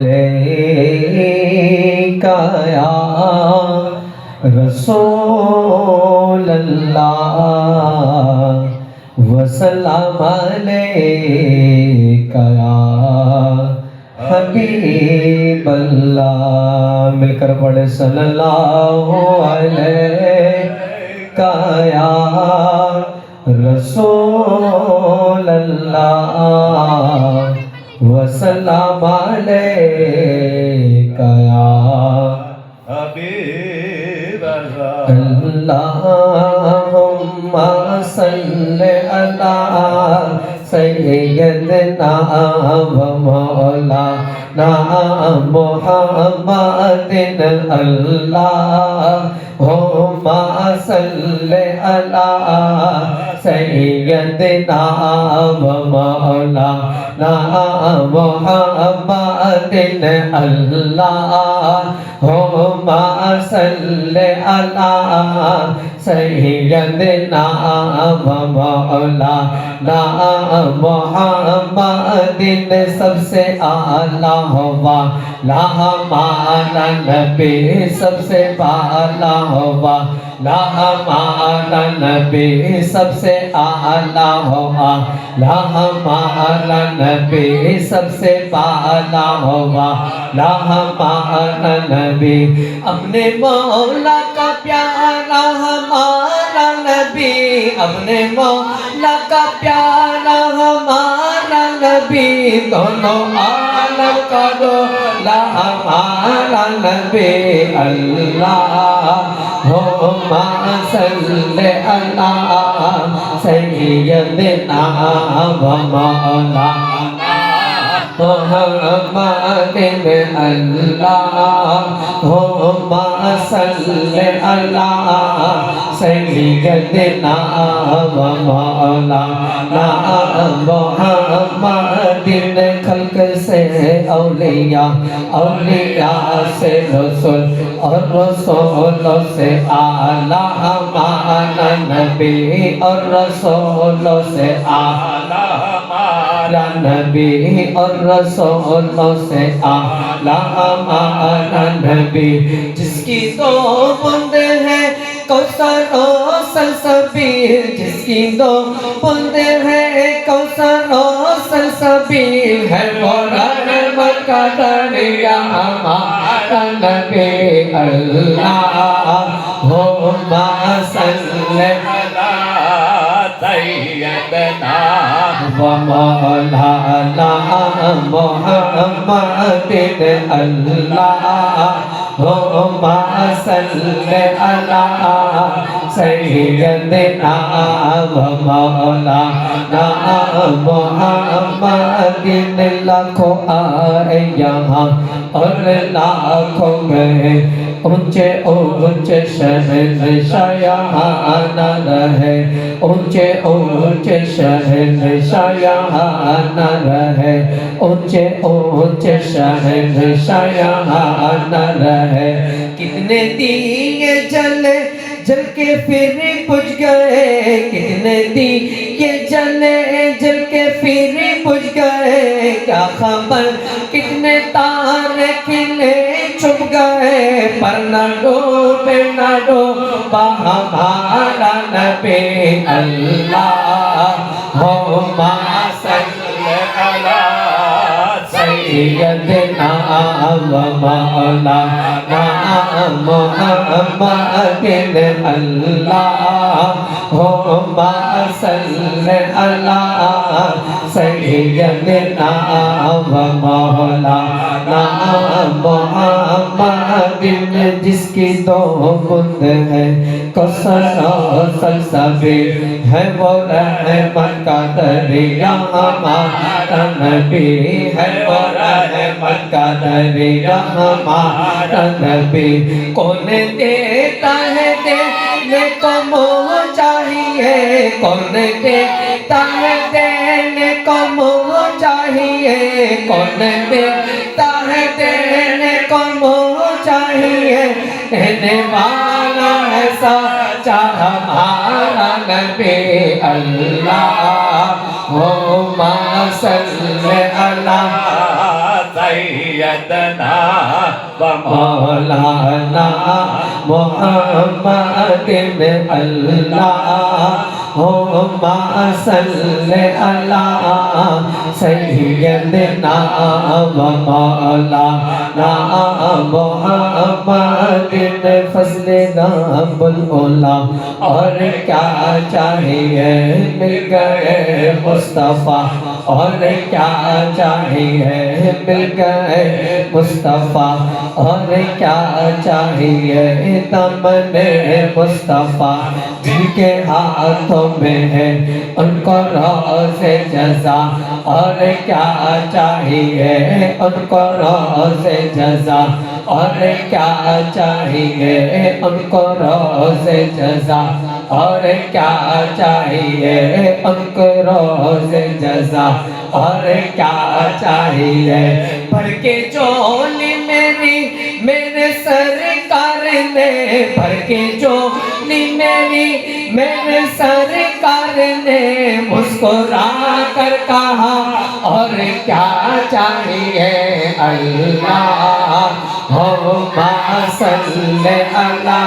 علیکہ یا رسول اللہ وسلام علیکہ یا حبیب اللہ. مل کر پڑھے صلی اللہ علیکہ یا رسول اللہ وسلام علیکہ یا حبیب اللہ. اللہم صلی علی سیدنا و مولانا محمد. اللہم صلی علی سیدنا و مولانا محمد. اللہم صلی علی سیدنا و مولانا محمد. سب سے اعلیٰ والا ہمارا نبی، سب سے بالا والا ہمارا نبی، سب سے اعلیٰ والا ہمارا نبی، سب سے بالا والا ہمارا نبی. اپنے مولا کا پیارا ہمارا نبی، اپنے مولا کا پیارا ہمارا نبی، دونوں عالم کا دولا ہمارا نبی. اللہم صلی علی سیدنا و مولانا محمد. اللہم صلی علی سیدنا و مولانا محمد. خلق سے اولیاء، اولیاء سے رسول، اور رسولوں سے اعلیٰ ہمارا نبی، اور رسولوں سے اعلیٰ ہمارا نبی، اور رسولوں سے اعلیٰ ہمارا نبی. جس کی دو بند ہے کوثر و سلسبیل، جس کی دو بند ہے کوثر و سلسبیل، ہے وہ رحمت کا دریا ہمارا نبی. اللہم صلی علی سیدنا و مولانا محمد. اللہم صلی علی سیدنا و مولانا محمد. لاکھوں آئے یہاں اور لاکھوں گئے، اونچے اونچے شہر شایہاں نہ رہے، اونچے اونچے شہر شایہاں نہ رہے، اونچے اونچے شہر شایہاں نہ رہے. کتنے دیے جلے جل کے پھر بجھ گئے، کتنے دیے جلے جل کے پھر بجھ گئے. کیا خبر کتنے تارے کھلے چھپ گئے، پر نہ ڈوبے نہ ڈوبا ہمارا نبی. اللہم صلی علی سیدنا و مولانا محمد. اللہم صلی علی سیدنا و مولانا محمد. جس کی دو بند ہے کوثر و سلسبیل، ہے وہ رحمت کا دریا ہمارا نبی، ہے وہ رحمت کا دریا ہمارا نبی. کون دیتا ہے دینے کو منہ چاہیے، کون دیتا ہے دینے کو منہ چاہیے، کون دیتا ہے دینے کو منہ چاہیے. دینے والا ہے سچا ہمارا نبی. اللہم صلی علی سیدنا و مولانا محمد اللہم صلی علی سیدنا و مولانا محمد فضل نام العلا اور کیا چاہیے مل گئے مصطفیٰ اور کیا چاہیے مل گئے مصطفیٰ اور کیا چاہیے دامن مصطفیٰ جن کے ہاتھوں میں ہے ان کو روز جزا اور کیا چاہیے ان کو روز جزا اور کیا چاہیے ان کو روز جزا اور کیا چاہیے ان کو روز جزا اور کیا چاہیے بھر کے جھولی میرے سرکار نے بھر کے جھولی میرے سرکار نے مسکرا کر کہا اور کیا چاہیے اللہم صلی علی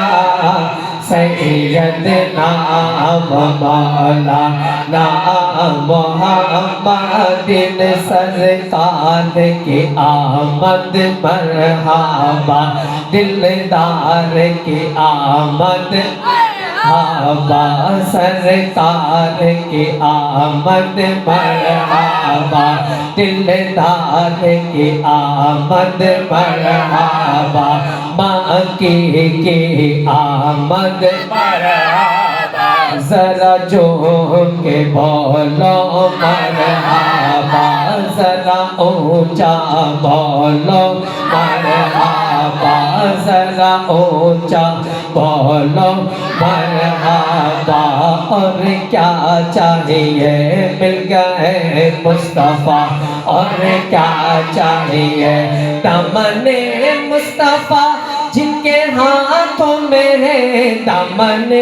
سیدنا و مولانا محمد سرکار کی آمد مرحبا دلدار کی آمد مرحبا سرکار کی آمد مرحبا دلدار کی آمد مرحبا ماں کی آمد مرحبا ذرا جھوم کے بولو مرحبا ذرا اونچا بولو مرحبا ذرا اونچا بولو مرحبا اور کیا چاہیے مل گئے مصطفیٰ اور کیا چاہیے دامن مصطفیٰ جن کے ہاتھوں میں ہے دامن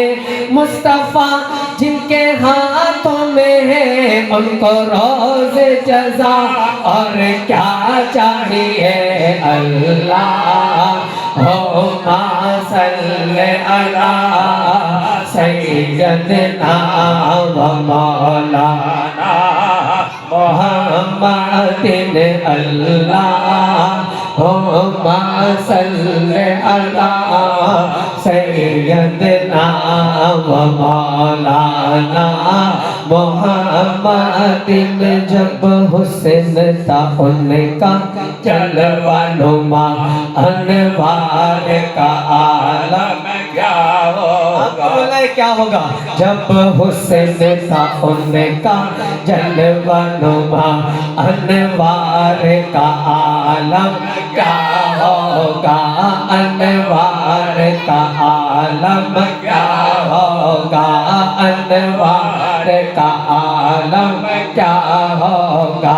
مصطفیٰ جن کے ہاتھوں میں ہے ان کو روز جزا اور کیا چاہیے اللہم صلی علی سیدنا و مولانا محمد اللہم صلی علی سیدنا و مولانا محمد جب حسن تھا ان کا جلوہ نما انوار کا عالم کیا ہوگا کیا ہوگا جب حسن تھا ان کا جلوہ نما انوار کا عالم کیا ہوگا انوار کا عالم کیا ہوگا انوار کا عالم کیا ہوگا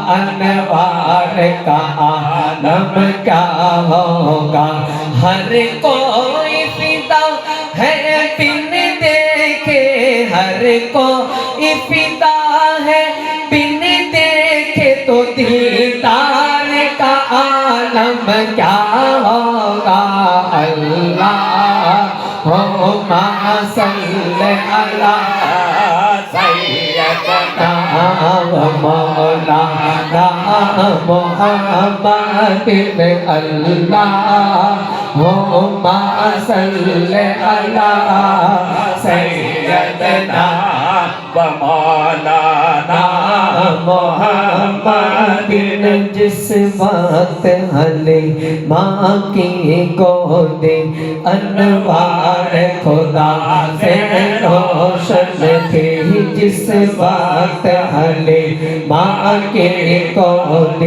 انوار کا عالم کیا ہوگا ہر کوئی فدا ہے بن دیکھے ہر کوئی فدا ہے بن دیکھے تو دیدار کا عالم کیا ہوگا اللہم صلی علی سیدنا و مولانا محمد اللہم صلی علی سیدنا و مولانا محمد جس وقت حلیمہ کی گود انوار خدا سے روشن تھی جس وقت حلیمہ کی گود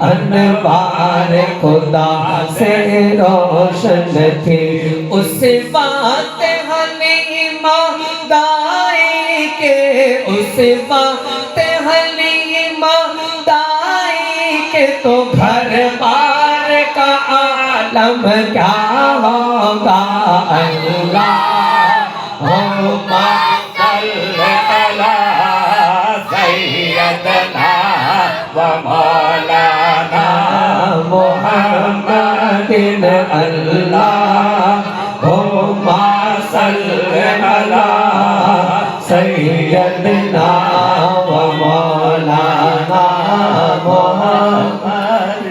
انوار خدا سے روشن تھی اس وقت حلیمہ دائی کے اس وقت حلیمہ دائی کے تو گھر بار کا عالم کیا ہوگا اللہم صلی علی سیدنا و مولانا اللہم صلی علی سیدنا و مولانا محمد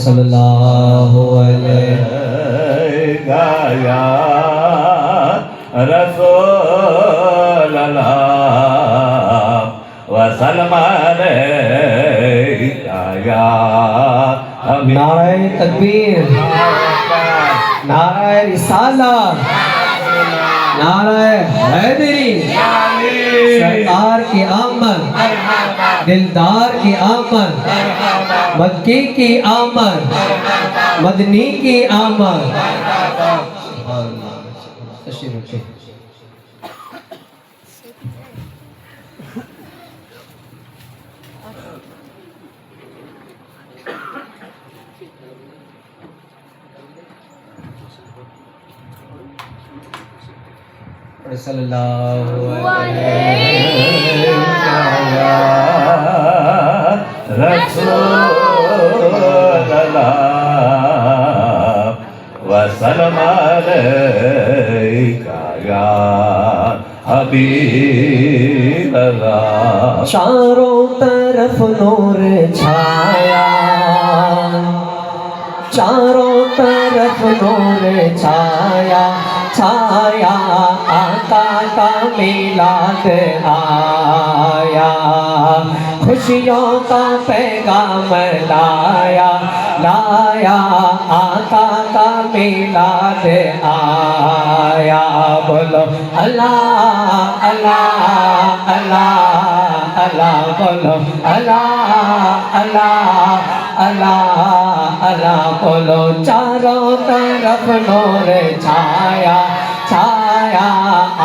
صلی اللہ علیہ یا رسول اللہ وسلم علیکہ یا حبیب نعرہ تکبیر، نعرہ رسالہ، نعرہ حیدری، سرکار کی آمد، دلدار کی آمد، مکی کی آمد، مدنی کی آمد. تشریف رکھیں. صلی اللہ علیہ رسول اللہ وسلم علیکہ یا حبیب اللہ. چاروں طرف نور چھایا، چاروں طرف نور چھایا، چھایا آقا کا میلاد آیا، خوشیوں کا پیغام لایا، لایا آقا کا میلاد آیا. بولو اللہ اللہ اللہ اللہ، بولو اللہ اللہ اللہ اللہ، بولو. چاروں طرف نور چھایا، چھایا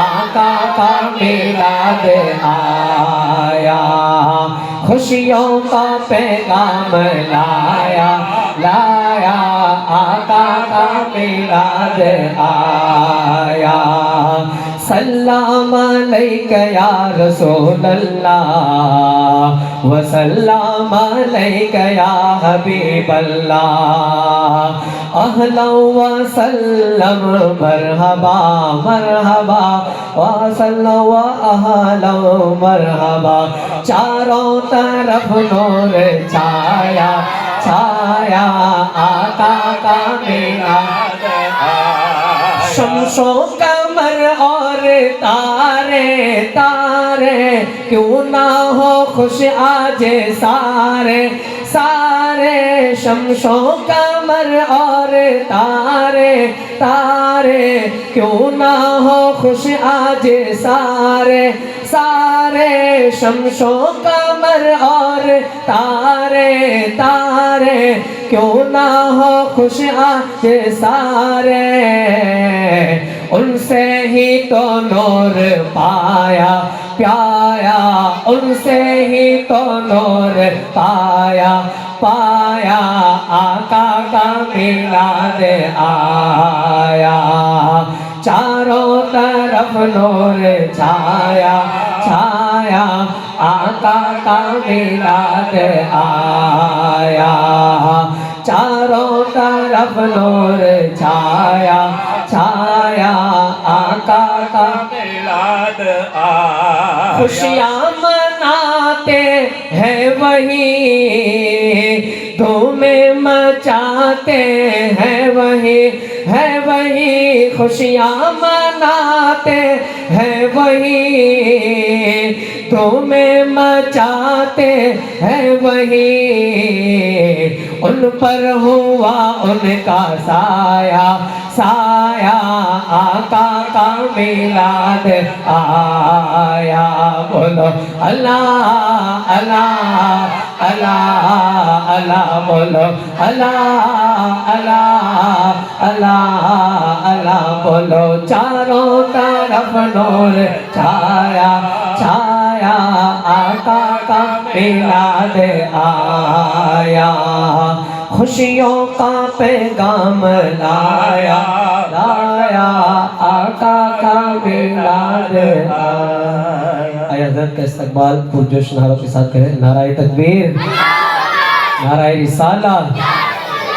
آقا کا میلاد آیا، خوشیوں کا پیغام لایا، لایا آقا کا میلاد آیا. سلام علیکہ یا رسول اللہ وسلام علیکہ یا حبیب اللہ. اہلا وسلم مرحبا مرحبا وسلم و اہلا مرحبا. چاروں طرف نور چھایا، چھایا آقا کا میلاد آیا. شمس و قمر اور تارے تارے کیوں نہ ہو خوش آج سارے سارے. شمس و قمر اور تارے تارے کیوں نہ ہو خوش آج سارے سارے. شمس و قمر اور تارے تارے کیوں نہ ہو خوش آج سارے. ان سے ہی تو نور پایا پایا، ان سے ہی تو نور پایا پایا، آقا کا میلاد آیا. چاروں طرف نور چھایا، چھایا آقا کا میلاد آیا. چاروں طرف نور چھایا، چھایا آقا کا میلاد آیا. خوشیاں مناتے ہیں وہی، دھومیں مچاتے ہیں وہی، ہے وہی. خوشیاں مناتے ہیں وہی، دھومیں مچاتے ہیں وہی. ان پر ہوا ان کا سایہ سایہ، آقا کا میلاد آیا. بولو اللہ اللہ اللہ اللہ، بولو اللہ اللہ اللہ اللہ، بولو. چاروں طرف نور چھایا، چھایا آقا کا میلاد آیا، خوشیوں کا پیغام لایا، لایا آقا کا میلاد آیا. آیا حضرت کا استقبال پرجوش نعروں کے ساتھ کریں. نعرہ تکبیر، نعرہ رسالہ،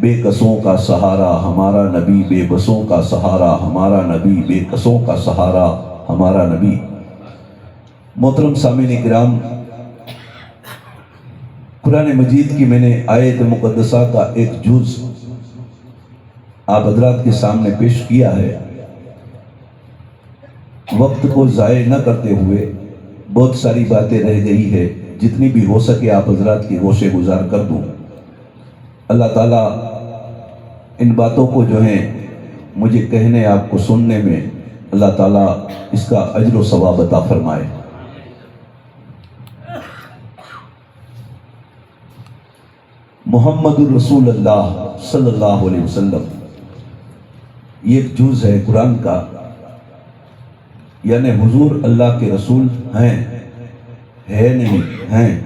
بے قصوں کا سہارا ہمارا نبی، بے بسوں کا سہارا ہمارا نبی، بے قصوں کا سہارا ہمارا نبی۔ محترم سامعین کرام، قرآن مجید کی میں نے آیت مقدسہ کا ایک جز آپ حضرات کے سامنے پیش کیا ہے۔ وقت کو ضائع نہ کرتے ہوئے بہت ساری باتیں رہ گئی ہے، جتنی بھی ہو سکے آپ حضرات کی گوشے گزار کر دوں۔ اللہ تعالیٰ ان باتوں کو جو ہیں مجھے کہنے، آپ کو سننے میں اللہ تعالیٰ اس کا اجر و ثواب عطا فرمائے۔ محمد الرسول اللہ صلی اللہ علیہ وسلم، یہ ایک جز ہے قرآن کا، یعنی حضور اللہ کے رسول ہیں، ہے نہیں ہیں،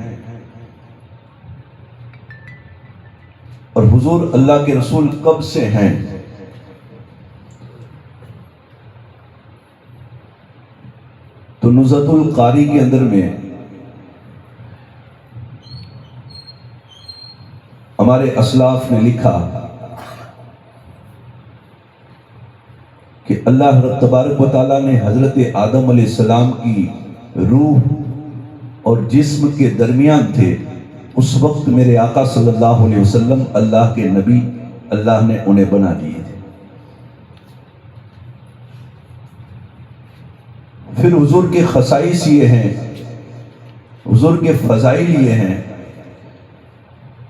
اور حضور اللہ کے رسول کب سے ہیں؟ تو نزہۃ القاری کے اندر میں ہمارے اسلاف نے لکھا کہ اللہ رب تبارک و تعالیٰ نے حضرت آدم علیہ السلام کی روح اور جسم کے درمیان تھے، اس وقت میرے آقا صلی اللہ علیہ وسلم اللہ کے نبی، اللہ نے انہیں بنا دیے تھے۔ پھر حضور کے خصائص یہ ہیں، حضور کے فضائل یہ ہیں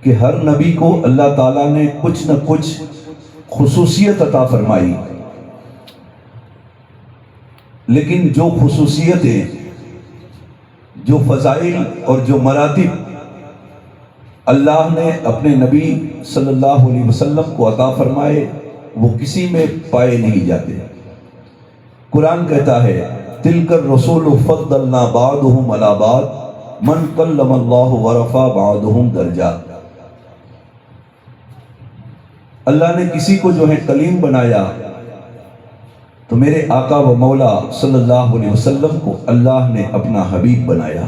کہ ہر نبی کو اللہ تعالیٰ نے کچھ نہ کچھ خصوصیت عطا فرمائی، لیکن جو خصوصیتیں، جو فضائل اور جو مراتب اللہ نے اپنے نبی صلی اللہ علیہ وسلم کو عطا فرمائے، وہ کسی میں پائے نہیں جاتے۔ قرآن کہتا ہے تِلْكَ الرُّسُولُ فَضَّلْنَا بَعْضُهُمْ عَلَىٰ بَعْضٍ مَنْ كَلَّمَ اللَّهُ وَرَفَعَ بَعْضُهُمْ دَرَجَاتٍ۔ اللہ نے کسی کو جو ہے کلیم بنایا، تو میرے آقا و مولا صلی اللہ علیہ وسلم کو اللہ نے اپنا حبیب بنایا۔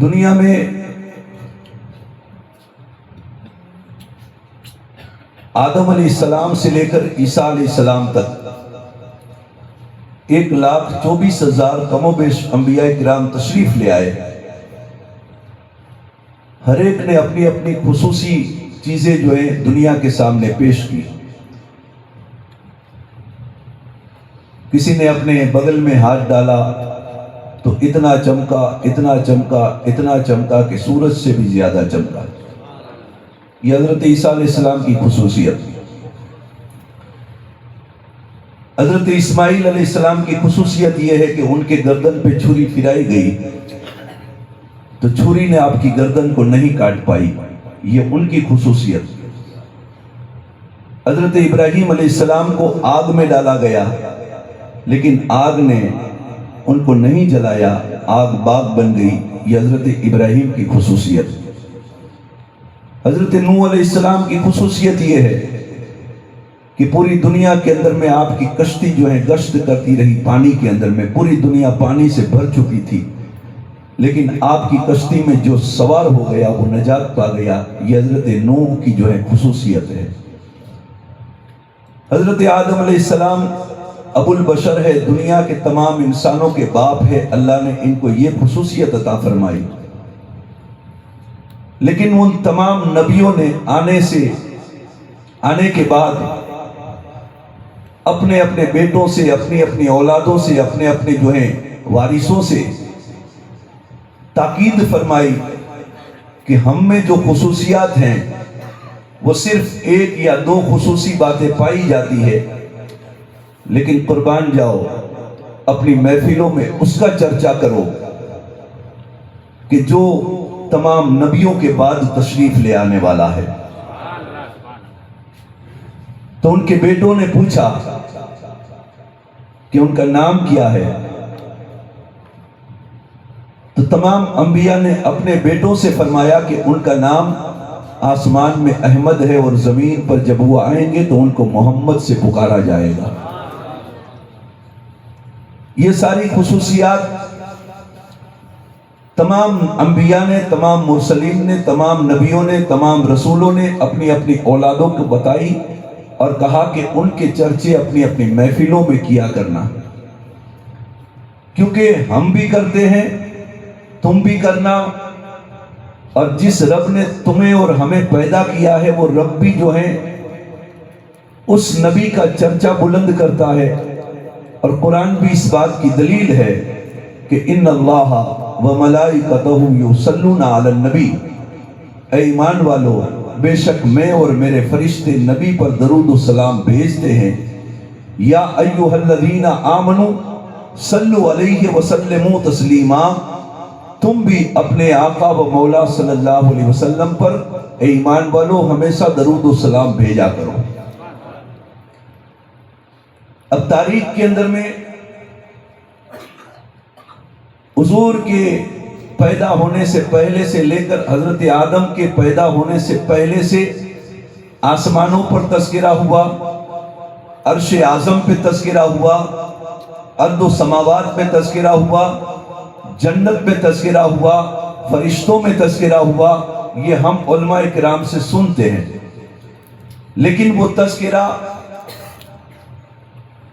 دنیا میں آدم علیہ السلام سے لے کر عیسیٰ علیہ السلام تک 1,24,000 کم و بیش انبیاء کرام تشریف لے آئے۔ ہر ایک نے اپنی اپنی خصوصی چیزیں جو ہیں دنیا کے سامنے پیش کی۔ کسی نے اپنے بغل میں ہاتھ ڈالا تو اتنا چمکا، اتنا چمکا، اتنا چمکا کہ سورج سے بھی زیادہ چمکا۔ یہ حضرت عیسیٰ علیہ السلام کی خصوصیت۔ حضرت اسماعیل علیہ السلام کی خصوصیت یہ ہے کہ ان کے گردن پہ چھری پھرائی گئی تو چھری نے آپ کی گردن کو نہیں کاٹ پائی، یہ ان کی خصوصیت۔ حضرت ابراہیم علیہ السلام کو آگ میں ڈالا گیا، لیکن آگ نے ان کو نہیں جلایا، آگ باغ بن گئی، یہ حضرت ابراہیم کی خصوصیت۔ حضرت نوح علیہ السلام کی خصوصیت یہ ہے کہ پوری دنیا کے اندر میں آپ کی کشتی جو ہے گشت کرتی رہی، پانی کے اندر میں پوری دنیا پانی سے بھر چکی تھی، لیکن آپ کی کشتی میں جو سوار ہو گیا وہ نجات پا گیا، یہ حضرت نوح کی جو ہے خصوصیت ہے۔ حضرت آدم علیہ السلام ابو البشر ہے، دنیا کے تمام انسانوں کے باپ ہے، اللہ نے ان کو یہ خصوصیت عطا فرمائی۔ لیکن ان تمام نبیوں نے آنے کے بعد اپنے اپنے بیٹوں سے، اپنی اپنی اولادوں سے، اپنے اپنے جو ہیں وارثوں سے تاکید فرمائی کہ ہم میں جو خصوصیات ہیں وہ صرف 1 یا 2 خصوصی باتیں پائی جاتی ہے، لیکن قربان جاؤ اپنی محفلوں میں اس کا چرچا کرو کہ جو تمام نبیوں کے بعد تشریف لے آنے والا ہے۔ تو ان کے بیٹوں نے پوچھا کہ ان کا نام کیا ہے، تو تمام انبیاء نے اپنے بیٹوں سے فرمایا کہ ان کا نام آسمان میں احمد ہے، اور زمین پر جب وہ آئیں گے تو ان کو محمد سے پکارا جائے گا۔ یہ ساری خصوصیات تمام انبیاء نے، تمام مرسلین نے، تمام نبیوں نے، تمام رسولوں نے اپنی اپنی اولادوں کو بتائی اور کہا کہ ان کے چرچے اپنی اپنی محفلوں میں کیا کرنا، کیونکہ ہم بھی کرتے ہیں، تم بھی کرنا، اور جس رب نے تمہیں اور ہمیں پیدا کیا ہے وہ رب بھی جو ہے اس نبی کا چرچہ بلند کرتا ہے۔ اور قرآن بھی اس بات کی دلیل ہے کہ ان اللہ و ملائکتہ یصلون علی النبی، اے ایمان والو، بے شک میں اور میرے فرشتے نبی پر درود و سلام بھیجتے ہیں۔ یا ایھا الذین آمنوا صلوا علیہ وسلموا تسلیما، تم بھی اپنے آقا و مولا صلی اللہ علیہ وسلم پر اے ایمان والو ہمیشہ درود و سلام بھیجا کرو۔ اب تاریخ کے اندر میں حضور کے پیدا ہونے سے پہلے سے لے کر حضرت آدم کے پیدا ہونے سے پہلے سے آسمانوں پر تذکرہ ہوا، عرش اعظم پہ تذکرہ ہوا، ارض و سماوات میں تذکرہ ہوا، جنت میں تذکرہ ہوا، فرشتوں میں تذکرہ ہوا، یہ ہم علماء کرام سے سنتے ہیں۔ لیکن وہ تذکرہ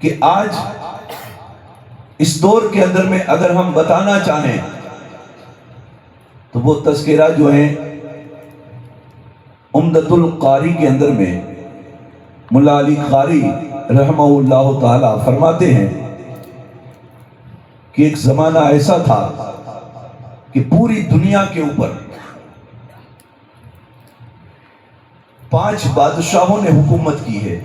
کہ آج اس دور کے اندر میں اگر ہم بتانا چاہیں تو وہ تذکرہ جو ہے عمدۃ القاری کے اندر میں ملا علی قاری رحمہ اللہ تعالی فرماتے ہیں کہ ایک زمانہ ایسا تھا کہ پوری دنیا کے اوپر 5 بادشاہوں نے حکومت کی ہے۔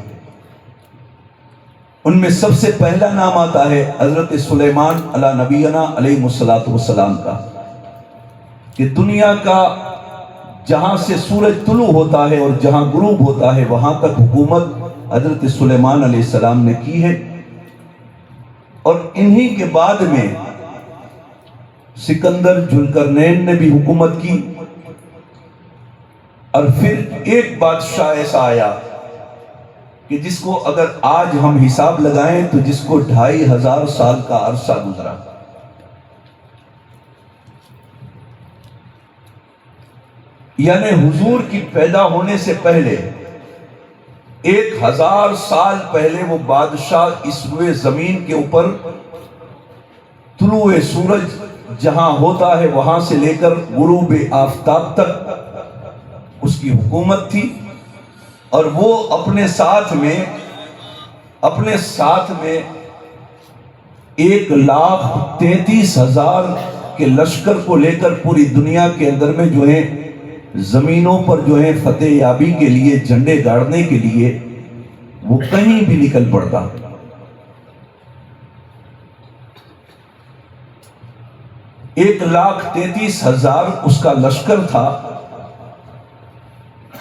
ان میں سب سے پہلا نام آتا ہے حضرت سلیمان علی نبینا علیہ الصلوۃ والسلام کا، کہ دنیا کا جہاں سے سورج طلوع ہوتا ہے اور جہاں غروب ہوتا ہے وہاں تک حکومت حضرت سلیمان علیہ السلام نے کی ہے۔ اور انہی کے بعد میں سکندر ذوالقرنین نے بھی حکومت کی، اور پھر ایک بادشاہ ایسا آیا کہ جس کو اگر آج ہم حساب لگائیں تو جس کو 2500 سال کا عرصہ گزرا۔ یعنی حضور کی پیدا ہونے سے پہلے 1000 سال پہلے وہ بادشاہ اس روئے زمین کے اوپر طلوع سورج جہاں ہوتا ہے وہاں سے لے کر غروب آفتاب تک اس کی حکومت تھی، اور وہ اپنے ساتھ میں 1,33,000 کے لشکر کو لے کر پوری دنیا کے اندر میں جو ہے زمینوں پر جو ہے فتح یابی کے لیے جھنڈے گاڑنے کے لیے وہ کہیں بھی نکل پڑتا۔ 1,33,000 اس کا لشکر تھا،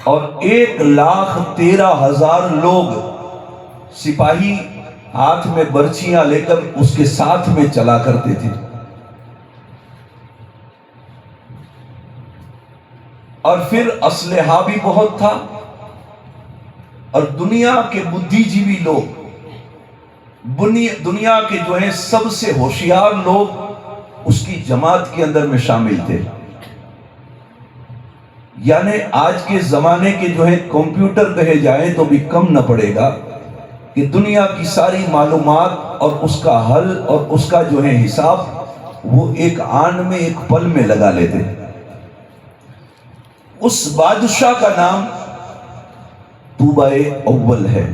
اور 1,13,000 لوگ سپاہی ہاتھ میں برچیاں لے کر اس کے ساتھ میں چلا کرتے تھے۔ اور پھر اسلحہ بھی بہت تھا، اور دنیا کے بدھی جیوی لوگ، دنیا کے جو ہیں سب سے ہوشیار لوگ اس کی جماعت کے اندر میں شامل تھے۔ یعنی آج کے زمانے کے جو ہے کمپیوٹر کہے جائیں تو بھی کم نہ پڑے گا کہ دنیا کی ساری معلومات اور اس کا حل اور اس کا جو ہے حساب وہ ایک آن میں ایک پل میں لگا لیتے۔ اس بادشاہ کا نام طوبہ اول ہے،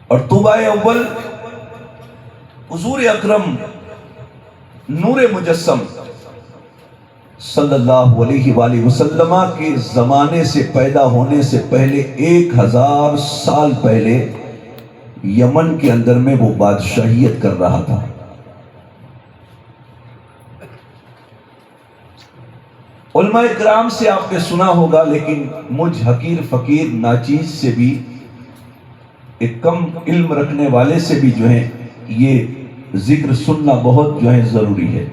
اور طوبہ اول حضور اکرم نور مجسم صلی اللہ علیہ وآلہ وسلم کے زمانے سے پیدا ہونے سے پہلے 1000 سال پہلے یمن کے اندر میں وہ بادشاہیت کر رہا تھا۔ علماء کرام سے آپ نے سنا ہوگا، لیکن مجھ حقیر فقیر ناچیز سے بھی، ایک کم علم رکھنے والے سے بھی جو ہے یہ ذکر سننا بہت جو ہے ضروری ہے۔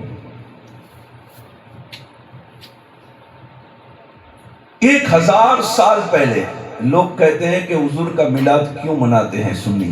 1000 سال پہلے لوگ کہتے ہیں کہ حضور کا میلاد کیوں مناتے ہیں سنی؟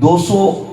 200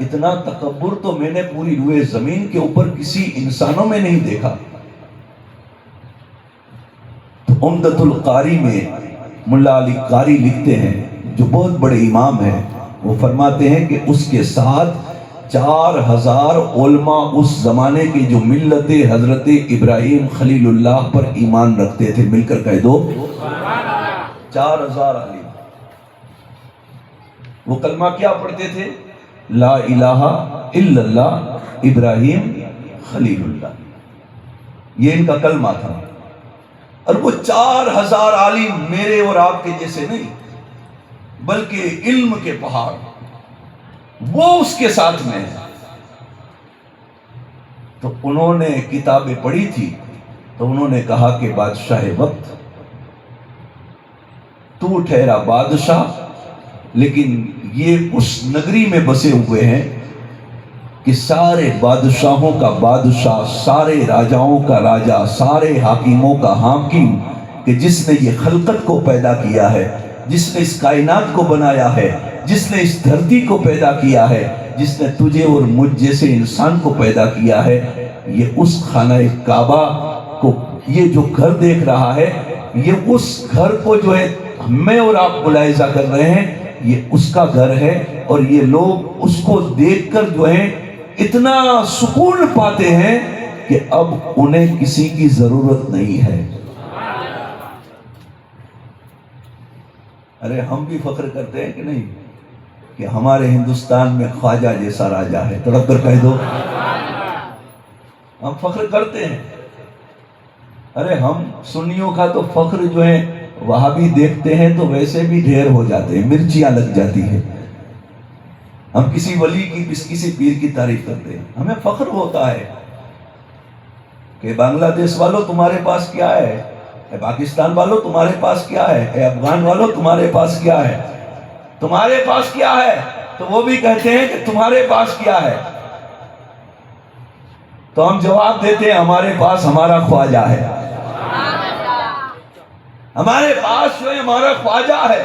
اتنا تکبر تو میں نے پوری روئے زمین کے اوپر کسی انسانوں میں نہیں دیکھا. تو عمدۃ القاری میں ملا علی قاری لکھتے ہیں، جو بہت بڑے امام ہیں، وہ فرماتے ہیں کہ اس کے ساتھ 4000 علماء اس زمانے کے جو ملت حضرت ابراہیم خلیل اللہ پر ایمان رکھتے تھے. مل کر کہہ دو 4000 عالم. وہ کلمہ کیا پڑھتے تھے؟ لا الہ الا اللہ ابراہیم خلیل اللہ. یہ ان کا کلمہ تھا. اور وہ 4000 عالم میرے اور آپ کے جیسے نہیں، بلکہ علم کے پہاڑ، وہ اس کے ساتھ میں ہے. تو انہوں نے کتابیں پڑھی تھی، تو انہوں نے کہا کہ بادشاہ وقت تو ٹھہرا بادشاہ، لیکن یہ اس نگری میں بسے ہوئے ہیں کہ سارے بادشاہوں کا بادشاہ، سارے راجاؤں کا راجا، سارے حاکموں کا حاکم، کہ جس نے یہ خلقت کو پیدا کیا ہے، جس نے اس کائنات کو بنایا ہے، جس نے اس دھرتی کو پیدا کیا ہے، جس نے تجھے اور مجھ جیسے انسان کو پیدا کیا ہے، یہ اس خانہ کعبہ کو، یہ جو گھر دیکھ رہا ہے، یہ اس گھر کو جو ہے میں اور آپ ملاحظہ کر رہے ہیں، یہ اس کا گھر ہے. اور یہ لوگ اس کو دیکھ کر جو ہے اتنا سکون پاتے ہیں کہ اب انہیں کسی کی ضرورت نہیں ہے. ارے ہم بھی فخر کرتے ہیں کہ نہیں کہ ہمارے ہندوستان میں خواجہ جیسا راجا ہے؟ تڑپ کر کہہ دو. ہم فخر کرتے ہیں. ارے ہم سنیوں کا تو فخر جو ہے وہاں بھی دیکھتے ہیں تو ویسے بھی ڈھیر ہو جاتے ہیں، مرچیاں لگ جاتی ہیں. ہم کسی ولی کی، کسی پیر کی تعریف کرتے ہیں، ہمیں فخر ہوتا ہے کہ بنگلہ دیش والوں تمہارے پاس کیا ہے، اے پاکستان والوں تمہارے پاس کیا ہے، اے افغان والوں تمہارے پاس کیا ہے، تمہارے پاس کیا ہے. تو وہ بھی کہتے ہیں کہ تمہارے پاس کیا ہے. تو ہم جواب دیتے ہیں ہمارے پاس ہمارا خواجہ ہے، ہمارے پاس جو ہے ہمارا خواجہ ہے.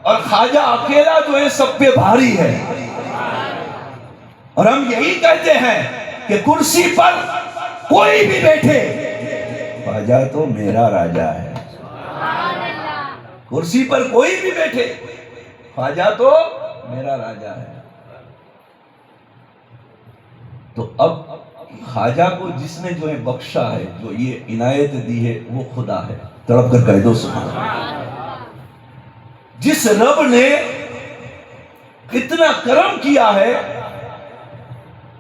اور خواجہ اکیلا جو ہے سب پہ بھاری ہے. اور ہم یہی کہتے ہیں کہ کرسی پر کوئی بھی بیٹھے، خواجہ تو میرا راجا ہے. کرسی پر کوئی بھی بیٹھے، خواجہ تو میرا راجا ہے. تو اب خواجہ کو جس نے جو ہے بخشا ہے، جو یہ عنایت دی ہے، وہ خدا ہے. تڑپ کر کہہ دو سبحان اللہ. جس رب نے اتنا کرم کیا ہے،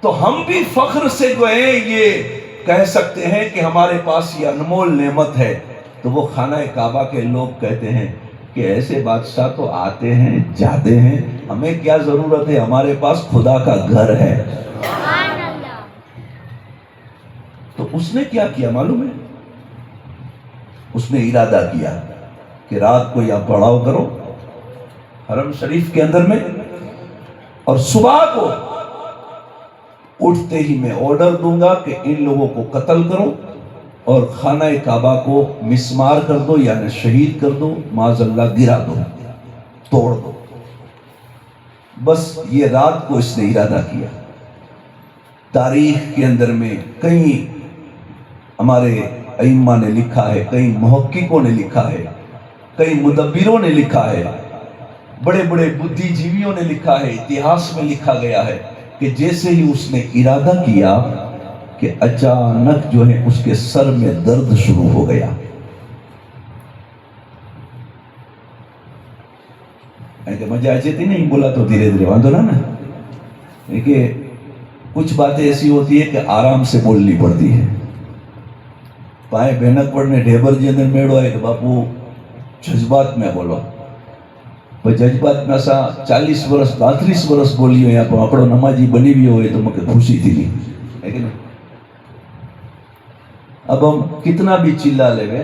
تو ہم بھی فخر سے جو ہے یہ کہہ سکتے ہیں کہ ہمارے پاس یہ انمول نعمت ہے. تو وہ خانہ کعبہ کے لوگ کہتے ہیں کہ ایسے بادشاہ تو آتے ہیں جاتے ہیں، ہمیں کیا ضرورت ہے، ہمارے پاس خدا کا گھر ہے. تو اس نے کیا کیا معلوم ہے؟ اس نے ارادہ کیا کہ رات کو یا پڑاؤ کرو حرم شریف کے اندر میں، اور صبح کو اٹھتے ہی میں آرڈر دوں گا کہ ان لوگوں کو قتل کرو اور خانہ کعبہ کو مسمار کر دو، یعنی شہید کر دو، معاذ اللہ گرا دو، توڑ دو. بس یہ رات کو اس نے ارادہ کیا. تاریخ کے اندر میں کئی ہمارے ائمہ نے لکھا ہے، کئی محققوں نے لکھا ہے، کئی مدبروں نے لکھا ہے، بڑے بڑے بدھی جیویوں نے لکھا ہے، اتہاس میں لکھا گیا ہے کہ جیسے ہی اس نے ارادہ کیا کہ اچانک جو ہے اس کے سر میں درد شروع ہو گیا. مجھے اچھے نہیں بولا تو دھیرے دھیرے باندھو نا. دیکھیے کچھ باتیں ایسی ہوتی ہے کہ آرام سے بولنی پڑتی ہے. پائے بینک پڑنے ڈھیبر جی اندر میڑو ہے کہ باپو جذبات میں بولو. جذبات میں ایسا 40 برس 32 برس بولی ہوئی آپ اپڑو نمازی بنی بھی ہوئے تو مجھے خوشی تھی نہیں ہے کہ نہیں. اب ہم کتنا بھی چلا لے گئے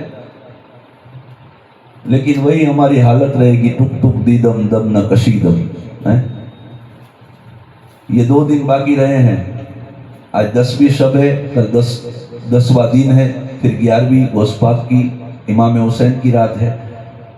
لیکن وہی ہماری حالت رہے گی، ٹک ٹک دی دم دم نہ کشی دم. یہ 2 دن باقی رہے ہیں. آج 10ویں شب ہے، کل 10واں دن ہے، پھر 11ویں غوث پاک کی امام حسین کی رات ہے.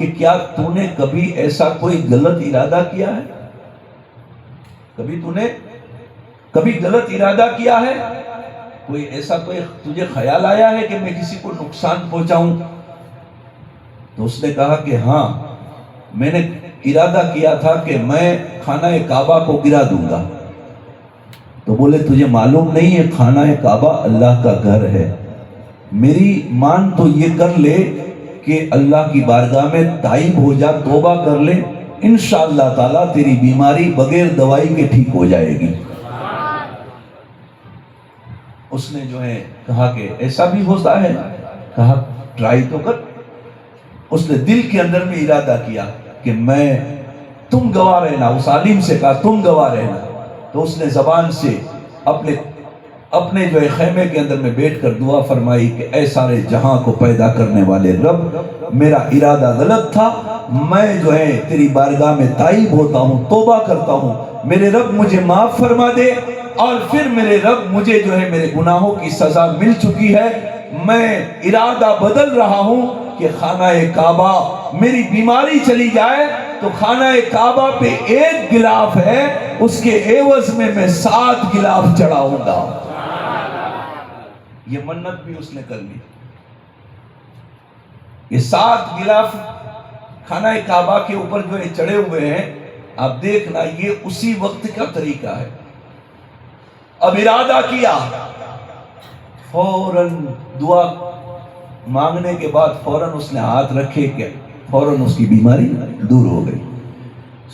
کہ کیا تو نے کبھی ایسا کوئی غلط ارادہ کیا ہے؟ کبھی غلط ارادہ کیا ہے؟ کوئی ایسا کوئی تجھے خیال آیا ہے کہ میں کسی کو نقصان پہنچاؤں؟ تو اس نے کہا کہ ہاں، میں نے ارادہ کیا تھا کہ میں خانہ کعبہ کو گرا دوں گا۔ تو بولے تجھے معلوم نہیں ہے خانہ کعبہ اللہ کا گھر ہے، میری مان تو یہ کر لے کہ اللہ کی بارگاہ میں تائب ہو جا، توبہ کر لے، انشاءاللہ تعالیٰ تیری بیماری بغیر دوائی کے ٹھیک ہو جائے گی۔ اس نے جو ہے کہا کہ ایسا بھی ہوتا ہے؟ کہا ٹرائی تو کر۔ اس نے دل کے اندر میں ارادہ کیا کہ تم گواہ رہنا، اس عالم سے کہا تم گواہ رہنا۔ تو اس نے زبان سے اپنے جو خیمے کے اندر میں بیٹھ کر دعا فرمائی کہ اے سارے جہاں کو پیدا کرنے والے رب، میرا ارادہ غلط تھا، میں جو ہے تیری بارگاہ میں تائب ہوتا ہوں، توبہ کرتا ہوں، میرے رب مجھے معاف فرما دے، اور پھر میرے رب مجھے جو ہے میرے گناہوں کی سزا مل چکی ہے، میں ارادہ بدل رہا ہوں کہ خانہ کعبہ میری بیماری چلی جائے تو خانہ کعبہ پہ 1 غلاف ہے، اس کے عوض میں 7 غلاف چڑھاؤں گا۔ یہ منت بھی اس نے کر لی۔ یہ 7 غلاف خانہ کعبہ کے اوپر جو چڑھے ہوئے ہیں، آپ دیکھنا یہ اسی وقت کا طریقہ ہے۔ اب ارادہ کیا، فوراً دعا مانگنے کے بعد فوراً اس نے ہاتھ رکھے کہ فوراً اس کی بیماری دور ہو گئی۔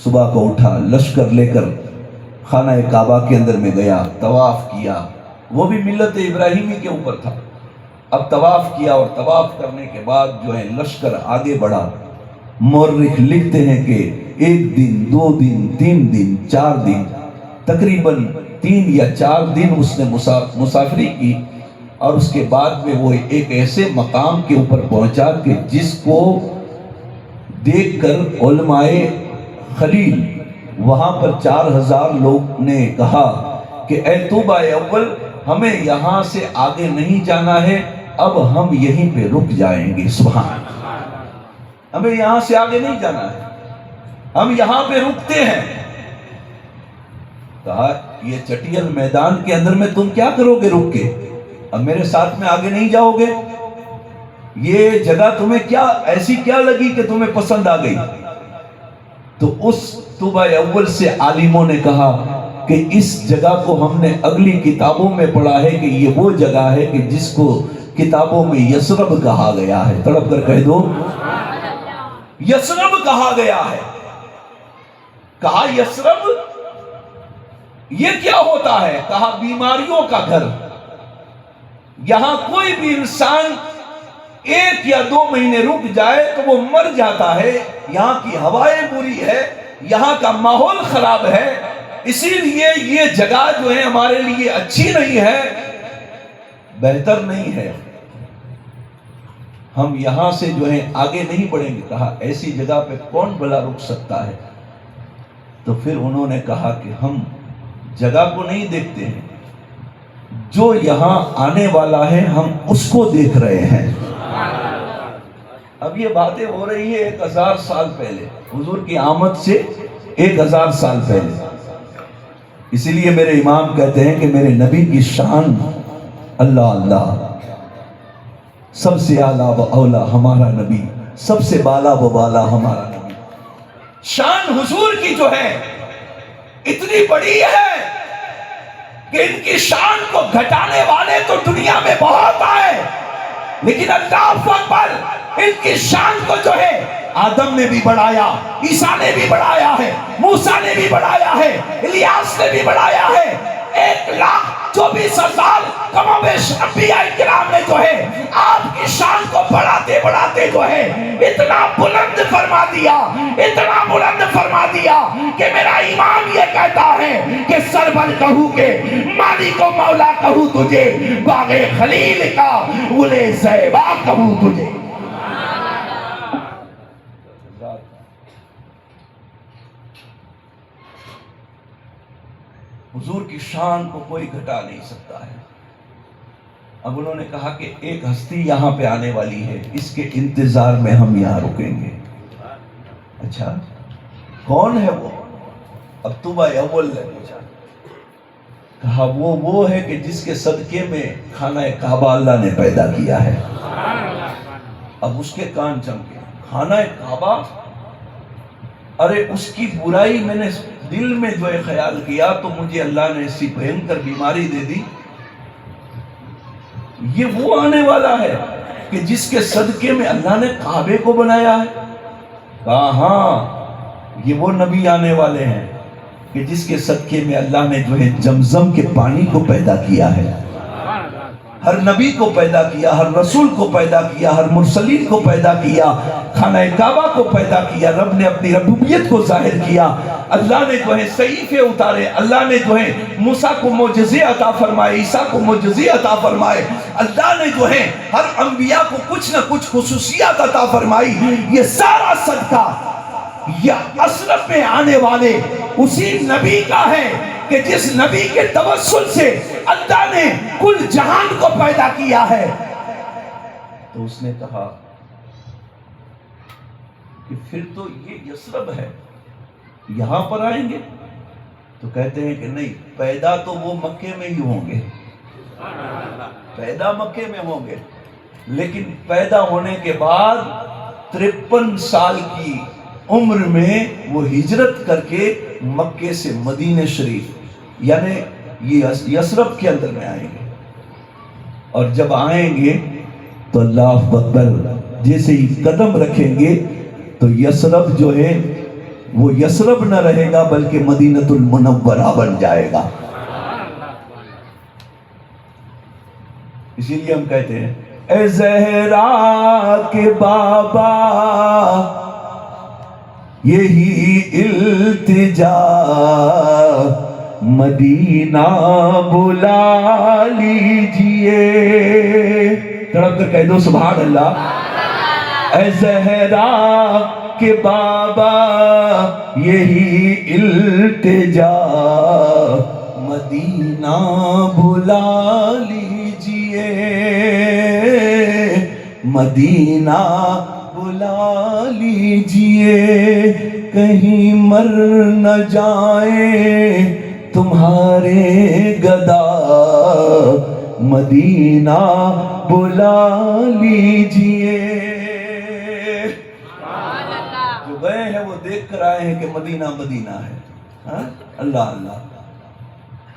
صبح کو اٹھا، لشکر لے کر خانہ کعبہ کے اندر میں گیا، طواف کیا، وہ بھی ملت ابراہیمی کے اوپر تھا۔ اب طواف کیا اور طواف کرنے کے بعد جو ہے لشکر آگے بڑھا۔ مورخ لکھتے ہیں کہ 1 دن 2 دن 3 دن 4 دن، تقریباً 3 یا 4 دن اس نے مسافری کی، اور اس کے بعد میں وہ ایک ایسے مقام کے اوپر پہنچا کہ جس کو دیکھ کر علماء خلیل وہاں پر 4000 لوگ نے کہا کہ اے توبہ اول، ہمیں یہاں سے آگے نہیں جانا ہے، اب ہم یہیں پہ رک جائیں گے۔ سبحان اللہ، ہمیں یہاں سے آگے نہیں جانا ہے، ہم یہاں پہ رکتے ہیں۔ کہا یہ چٹیل میدان کے اندر میں تم کیا کرو گے رک کے؟ اب میرے ساتھ میں آگے نہیں جاؤ گے؟ یہ جگہ تمہیں ایسی کیا لگی کہ تمہیں پسند آ گئی؟ تو اس توبہ اول سے عالموں نے کہا کہ اس جگہ کو ہم نے اگلی کتابوں میں پڑھا ہے کہ یہ وہ جگہ ہے کہ جس کو کتابوں میں یثرب کہا گیا ہے۔ تڑپ کر کہہ دو، یثرب کہا گیا ہے۔ کہا یثرب یہ کیا ہوتا ہے؟ کہا بیماریوں کا گھر۔ یہاں کوئی بھی انسان 1 یا 2 مہینے رک جائے تو وہ مر جاتا ہے۔ یہاں کی ہوائیں بری ہے، یہاں کا ماحول خراب ہے، اسی لیے یہ جگہ جو ہے ہمارے لیے اچھی نہیں ہے، بہتر نہیں ہے، ہم یہاں سے جو ہے آگے نہیں بڑھیں گے۔ کہا ایسی جگہ پہ کون بھلا رک سکتا ہے؟ تو پھر انہوں نے کہا کہ ہم جگہ کو نہیں دیکھتے ہیں، جو یہاں آنے والا ہے ہم اس کو دیکھ رہے ہیں۔ اب یہ باتیں ہو رہی ہیں 1000 سال پہلے، حضور کی آمد سے 1000 سال پہلے۔ اسی لیے میرے امام کہتے ہیں کہ میرے نبی کی شان اللہ اللہ، سب سے اعلیٰ و اولا ہمارا نبی، سب سے بالا و بالا ہمارا نبی۔ شان حضور کی جو ہے اتنی بڑی ہے کہ ان کی شان کو گھٹانے والے تو دنیا میں بہت آئے، لیکن اللہ اکبر، ان کی شان کو جو ہے آدم نے بھی بڑھایا، عیسیٰ نے بھی بڑھایا ہے، موسیٰ نے بھی بڑھایا ہے، الیاس نے بھی بڑھایا ہے۔ 1,24,000 کم و بیش انبیاء کرام نے جو ہے آپ کی شان کو بڑھاتے بڑھاتے جو ہے اتنا بلند فرما دیا، اتنا بلند فرما دیا کہ میرا امام یہ کہتا ہے کہ سرور کہوں کہ مالک و مولا کہوں تجھے، باغ خلیل کا گلِ زیبا کہوں تجھے۔ حضور کی شان کو کوئی گھٹا نہیں سکتا ہے۔ اب انہوں نے کہا کہ ایک ہستی یہاں پہ آنے والی ہے، اس کے انتظار میں ہم یہاں رکیں گے۔ اچھا کون ہے وہ؟ اب طوبہ اول نے پوچھا، کہا وہ ہے کہ جس کے صدقے میں خانہ کعبہ اللہ نے پیدا کیا ہے۔ اب اس کے کان چمکے، خانہ کعبہ، ارے اس کی برائی میں نے دل میں جو ہے خیال کیا تو مجھے اللہ نے ایسی بھینکر بیماری دے دی۔ یہ وہ آنے والا ہے کہ جس کے صدقے میں اللہ نے کعبے کو بنایا ہے؟ کہا ہاں، یہ وہ نبی آنے والے ہیں کہ جس کے صدقے میں اللہ نے جو ہے زمزم کے پانی کو پیدا کیا ہے۔ ہر نبی کو پیدا کیا، ہر رسول کو پیدا کیا، ہر مرسلین کو پیدا کیا، خانہ کعبہ کو پیدا کیا، رب نے اپنی ربوبیت کو ظاہر کیا، اللہ نے جو ہے صحیفے اتارے، اللہ نے جو ہے موسیٰ کو معجزے عطا فرمائے، عیسیٰ کو معجزے عطا فرمائے، اللہ نے جو ہے ہر انبیاء کو کچھ نہ کچھ خصوصیات عطا فرمائی۔ یہ سارا صدقہ یہ اشرف میں آنے والے اسی نبی کا ہے کہ جس نبی کے توسل سے اللہ نے کل جہان کو پیدا کیا ہے۔ تو اس نے کہا کہ پھر تو یہ یثرب ہے، یہاں پر آئیں گے؟ تو کہتے ہیں کہ نہیں، پیدا تو وہ مکے میں ہی ہوں گے، پیدا مکے میں ہوں گے، لیکن پیدا ہونے کے بعد 53 سال کی عمر میں وہ ہجرت کر کے مکے سے مدینہ شریف یعنی یہ یثرب کے اندر میں آئیں گے، اور جب آئیں گے تو اللہ اکبر جیسے ہی قدم رکھیں گے تو یثرب جو ہے وہ یثرب نہ رہے گا بلکہ مدینۃ المنورہ بن جائے گا۔ اسی لیے ہم کہتے ہیں اے زہرا کے بابا یہی التجا مدینہ بلا لیجئے، تڑپ کر کہہ دو سبحان اللہ۔ اے زہرا کے بابا یہی التجا مدینہ بلا لیجئے، مدینہ بلا لیجئے، کہیں مر نہ جائیں تمہارے گدا، مدینہ بلا لیجئے۔ جو گئے ہیں وہ دیکھ کر آئے ہیں کہ مدینہ مدینہ ہے۔ اللہ اللہ،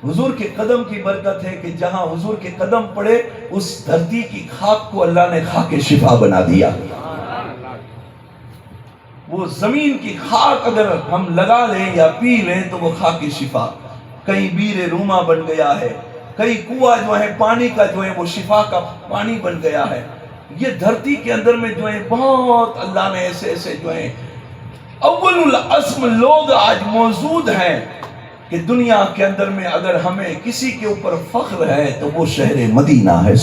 حضور کے قدم کی برکت ہے کہ جہاں حضور کے قدم پڑے اس دھرتی کی خاک کو اللہ نے خاک شفا بنا دیا۔ وہ زمین کی خاک اگر ہم لگا لیں یا پی لیں تو وہ خاک شفا، کئی بیر روما بن گیا ہے، کئی کنواں جو ہے پانی کا جو ہے وہ شفا کا پانی بن گیا ہے۔ یہ دھرتی کے اندر میں جو ہے بہت اللہ نے ایسے ایسے جو ہے اول العزم لوگ آج موجود ہیں کہ دنیا کے اندر میں اگر ہمیں کسی کے اوپر فخر ہے تو وہ شہر مدینہ ہے۔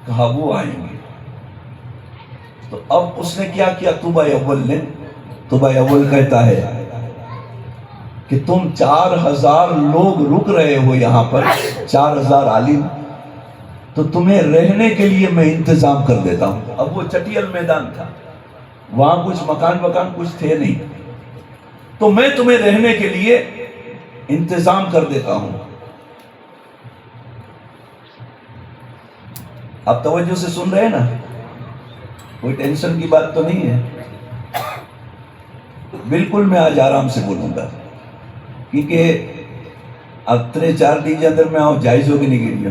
کہا وہ آئیں گے، تو اب اس نے کیا کیا طوبہ اول نے؟ طوبہ اول کہتا ہے کہ تم 4000 لوگ رک رہے ہو یہاں پر، 4000 عالم، تو تمہیں رہنے کے لیے میں انتظام کر دیتا ہوں۔ اب وہ چٹیل میدان تھا، وہاں کچھ مکان کچھ تھے نہیں، تو میں تمہیں رہنے کے لیے انتظام کر دیتا ہوں۔ آپ توجہ سے سن رہے ہیں نا، کوئی ٹینشن کی بات تو نہیں ہے؟ بالکل میں آج آرام سے بولوں گا، کیونکہ اب 3-4 ڈیجے اندر میں آؤ جائز ہوگی نہیں گریہ۔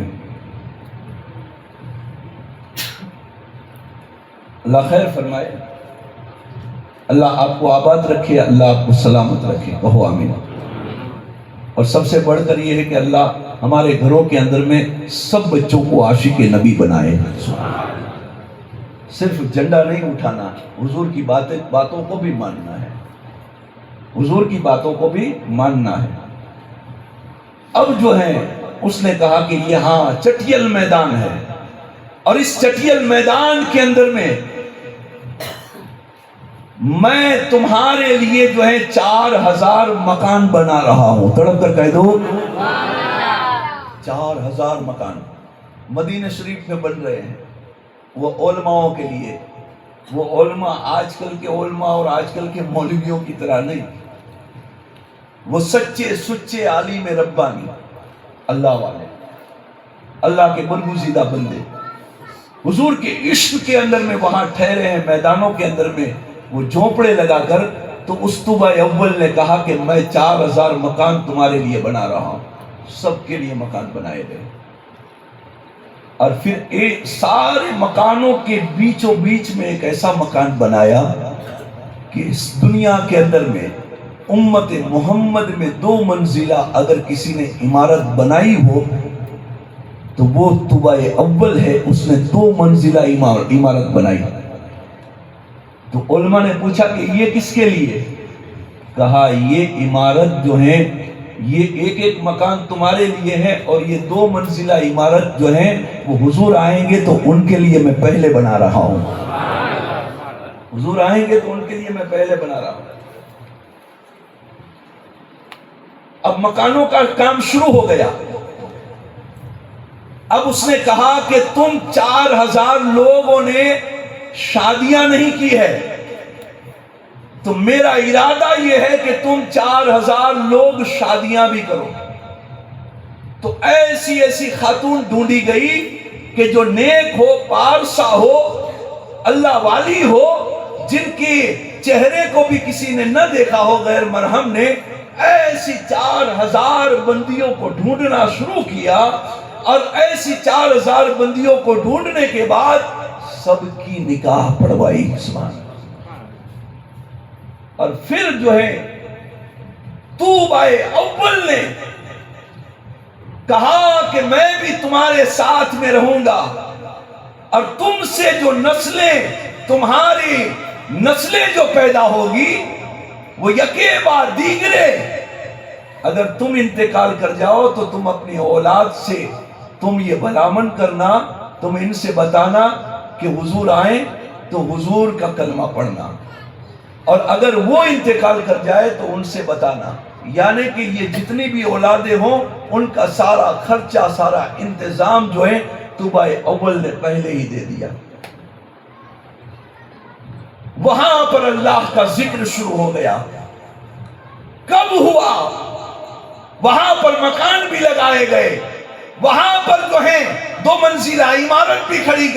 اللہ خیر فرمائے، اللہ آپ کو آباد رکھے، اللہ آپ کو سلامت رکھے، کہو آمین۔ اور سب سے بڑھ کر یہ ہے کہ اللہ ہمارے گھروں کے اندر میں سب بچوں کو عاشق نبی بنائے۔ صرف جھنڈا نہیں اٹھانا، حضور کی باتوں کو بھی ماننا ہے، حضور کی باتوں کو بھی ماننا ہے۔ اب جو ہے اس نے کہا کہ یہاں چٹیل میدان ہے، اور اس چٹیل میدان کے اندر میں تمہارے لیے جو ہے 4000 مکان بنا رہا ہوں۔ تڑپ کر کہہ دو 4000 مکان مدینہ شریف میں بن رہے ہیں، وہ علماؤں کے لیے، وہ علماء آج کل کے علماء اور آج کل کے مولویوں کی طرح نہیں، وہ سچے سچے عالم ربانی اللہ والے، اللہ کے برگزیدہ بندے، حضور کے عشق کے اندر میں وہاں ٹھہرے ہیں، میدانوں کے اندر میں وہ جھونپڑے لگا کر۔ تو استوبہ اول نے کہا کہ میں 4000 مکان تمہارے لیے بنا رہا ہوں، سب کے لیے مکان بنائے گئے، اور پھر ایک سارے مکانوں کے بیچوں بیچ میں ایک ایسا مکان بنایا کہ اس دنیا کے اندر میں امت محمد میں 2 منزلہ اگر کسی نے عمارت بنائی ہو تو وہ طوبہ اول ہے، اس نے 2 منزلہ عمارت بنائی۔ تو علماء نے پوچھا کہ یہ کس کے لیے؟ کہا یہ عمارت جو ہے یہ ایک ایک مکان تمہارے لیے ہے، اور یہ 2 منزلہ عمارت جو ہے وہ حضور آئیں گے تو ان کے لیے میں پہلے بنا رہا ہوں، حضور آئیں گے تو ان کے لیے میں پہلے بنا رہا ہوں۔ اب مکانوں کا کام شروع ہو گیا۔ اب اس نے کہا کہ تم 4000 لوگوں نے شادیاں نہیں کی ہے، تو میرا ارادہ یہ ہے کہ تم 4000 لوگ شادیاں بھی کرو۔ تو ایسی ایسی خاتون ڈھونڈی گئی کہ جو نیک ہو، پارسا ہو، اللہ والی ہو، جن کے چہرے کو بھی کسی نے نہ دیکھا ہو غیر مرہم نے۔ ایسی 4000 بندیوں کو ڈھونڈنا شروع کیا، اور ایسی 4000 بندیوں کو ڈھونڈنے کے بعد سب کی نکاح پڑھوائی عثمان۔ اور پھر جو ہے طوبہ اول نے کہا کہ میں بھی تمہارے ساتھ میں رہوں گا، اور تم سے جو نسلیں، تمہاری نسلیں جو پیدا ہوگی وہ یکے بعد دیگرے، اگر تم انتقال کر جاؤ تو تم اپنی اولاد سے تم یہ بھلامن کرنا، تم ان سے بتانا کہ حضور آئیں تو حضور کا کلمہ پڑھنا، اور اگر وہ انتقال کر جائے تو ان سے بتانا، یعنی کہ یہ جتنی بھی اولادیں ہوں ان کا سارا خرچہ، سارا انتظام جو ہے طوبہ اول نے پہلے ہی دے دیا۔ وہاں پر اللہ کا ذکر شروع ہو گیا۔ کب ہوا؟ وہاں پر مکان بھی لگائے گئے، وہاں پر جو ہے 2 منزلہ عمارت بھی کھڑی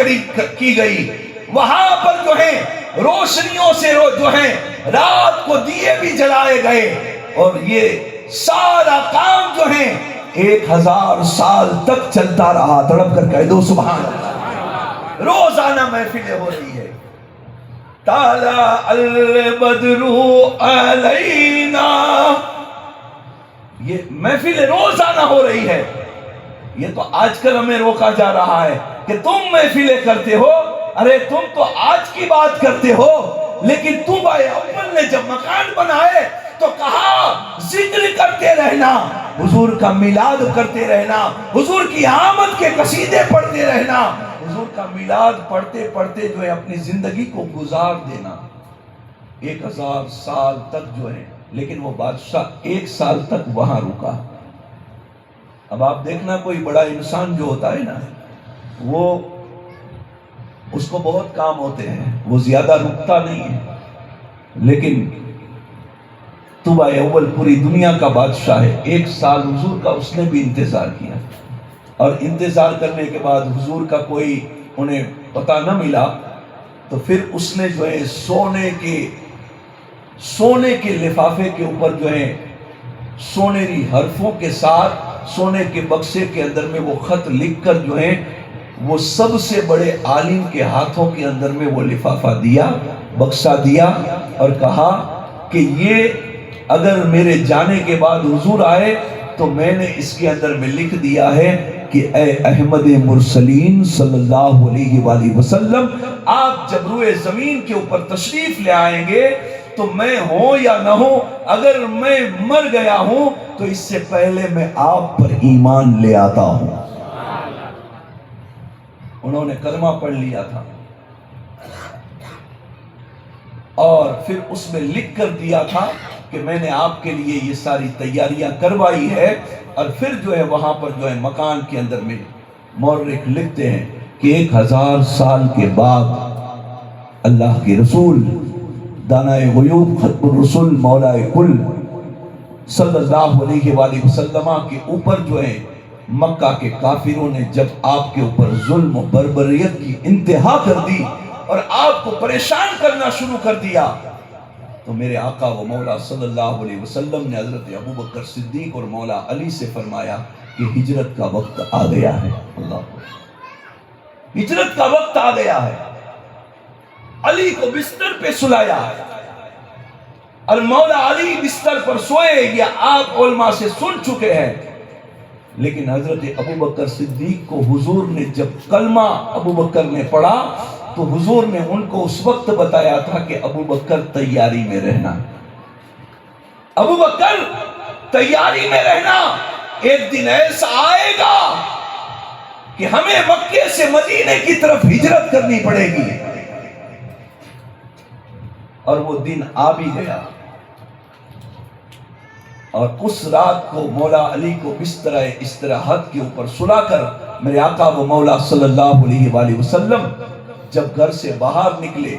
کی گئی، وہاں پر جو ہے روشنیوں سے جو ہے رات کو دیے بھی جلائے گئے، اور یہ سارا کام جو ہے 1000 سال تک چلتا رہا۔ تڑپ کر کہہ دو سبحان اللہ۔ روزانہ محفلیں ہو رہی ہے۔ طلع البدر علینا، یہ محفل روزانہ ہو رہی ہے۔ یہ تو آج کل ہمیں روکا جا رہا ہے کہ تم محفلیں کرتے ہو، ارے تم تو آج کی بات کرتے ہو، لیکن طوبہ اول نے جب مکان بنائے تو کہا ذکر کرتے رہنا، حضور کا میلاد کرتے رہنا، حضور کی آمد کے قصیدے پڑھتے رہنا، حضور کا میلاد پڑھتے پڑھتے جو ہے اپنی زندگی کو گزار دینا 1000 سال تک جو ہے۔ لیکن وہ بادشاہ 1 سال تک وہاں رکا۔ اب آپ دیکھنا کوئی بڑا انسان جو ہوتا ہے نا، وہ اس کو بہت کام ہوتے ہیں، وہ زیادہ رکتا نہیں ہے، لیکن طوبہ اول پوری دنیا کا بادشاہ ہے۔ 1 سال حضور کا اس نے بھی انتظار کیا، اور انتظار کرنے کے بعد حضور کا کوئی انہیں پتہ نہ ملا، تو پھر اس نے جو ہے سونے کے لفافے کے اوپر جو ہے سونیری حرفوں کے ساتھ سونے کے بکسے کے اندر میں وہ خط لکھ کر جو ہے وہ سب سے بڑے عالم کے ہاتھوں کے اندر میں وہ لفافہ دیا، بکسہ دیا، اور کہا کہ یہ اگر میرے جانے کے بعد حضور آئے تو میں نے اس کے اندر میں لکھ دیا ہے کہ اے احمد مرسلین صلی اللہ علیہ وآلہ وسلم، آپ جب روئے زمین کے اوپر تشریف لے آئیں گے تو میں ہوں یا نہ ہوں، اگر میں مر گیا ہوں تو اس سے پہلے میں آپ پر ایمان لے آتا ہوں۔ انہوں نے کلمہ پڑھ لیا تھا، اور پھر اس میں لکھ کر دیا تھا کہ میں نے آپ کے لیے یہ ساری تیاریاں کروائی ہے، اور پھر جو ہے وہاں پر جو ہے مکان کے اندر میں مورخ لکھتے ہیں کہ 1000 سال کے بعد اللہ کے رسول دانائے غیوب ختم الرسل مولائے کل صلی اللہ علیہ وآلہ وسلم کے اوپر جو ہے مکہ کے کافروں نے جب آپ کے اوپر ظلم و بربریت کی انتہا کر دی اور آپ کو پریشان کرنا شروع کر دیا، تو میرے آقا و مولا صلی اللہ علیہ وسلم نے حضرت ابوبکر صدیق اور مولا علی سے فرمایا کہ ہجرت کا وقت آ گیا ہے۔ اللہ، ہجرت کا وقت آ گیا ہے۔ علی کو بستر پہ سلایا اور مولا علی بستر پر سوئے، یہ آپ علماء سے سن چکے ہیں، لیکن حضرت ابوبکر صدیق کو حضور نے جب کلمہ ابوبکر نے پڑھا تو حضور نے ان کو اس وقت بتایا تھا کہ ابوبکر تیاری میں رہنا، ابوبکر تیاری میں رہنا، ایک دن ایسا آئے گا کہ ہمیں مکے سے مدینے کی طرف ہجرت کرنی پڑے گی۔ اور وہ دن آ بھی گیا، اور اس رات کو مولا علی کو بستر استراحت کے اوپر سلا کر میرے آقا و مولا صلی اللہ علیہ وآلہ وسلم جب گھر سے باہر نکلے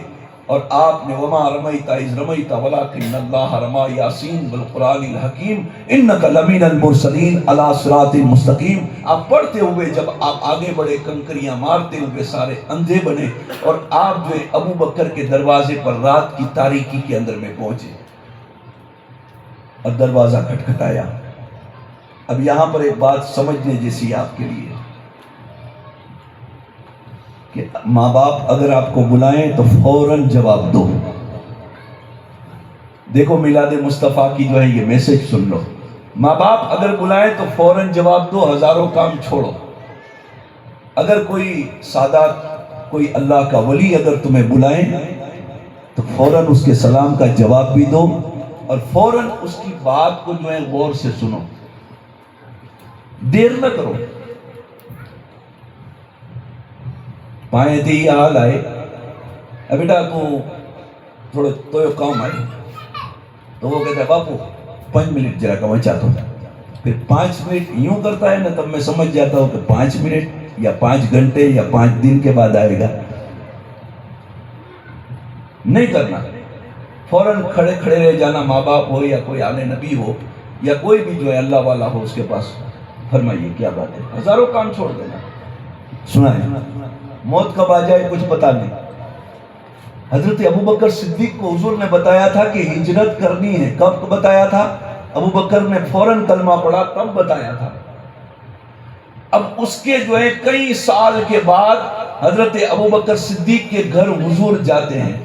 اور آپ نے وما رمیت اذ رمیت ولکن اللہ رمی یاسین والقرآن الحکیم انک لمن المرسلین علی صراط مستقیم، آپ پڑھتے ہوئے جب آپ آگے بڑھے کنکریاں مارتے ہوئے سارے اندھے بنے اور آپ جو ہے ابو بکر کے دروازے پر رات کی تاریکی کے اندر میں پہنچے اور دروازہ کھٹکھٹایا۔ اب یہاں پر ایک بات سمجھنے جیسی آپ کے لیے کہ ماں باپ اگر آپ کو بلائیں تو فوراً جواب دو۔ دیکھو میلاد مصطفیٰ کی جو ہے یہ میسج سن لو، ماں باپ اگر بلائیں تو فوراً جواب دو، ہزاروں کام چھوڑو۔ اگر کوئی سادات، کوئی اللہ کا ولی اگر تمہیں بلائیں تو فوراً اس کے سلام کا جواب بھی دو اور فوراً اس کی بات کو جو ہے غور سے سنو، دیر نہ کرو۔ پائیں تھی یہ حال آئے، اب بیٹا تو تھوڑے تو کام آئے، تو وہ کہتا ہے باپو 5 منٹ جرا کم چاہتا ہوں، پھر 5 منٹ یوں کرتا ہے نا، تب میں سمجھ جاتا ہوں کہ 5 منٹ یا 5 گھنٹے یا 5 دن کے بعد آئے گا۔ نہیں کرنا، فوراً کھڑے کھڑے رہ جانا، ماں باپ ہو یا کوئی آل نبی ہو یا کوئی بھی جو ہے اللہ والا ہو اس کے پاس، فرمائیے کیا بات ہے، ہزاروں کام چھوڑ دینا۔ سنائیں، موت کب آ جائے کچھ پتا نہیں۔ حضرت ابوبکر صدیق کو حضور نے بتایا تھا کہ ہجرت کرنی ہے، کب بتایا تھا؟ ابوبکر نے فوراً کلمہ پڑھا تب بتایا تھا۔ اب اس کے جو ہے کئی سال کے بعد حضرت ابوبکر صدیق کے گھر حضور جاتے ہیں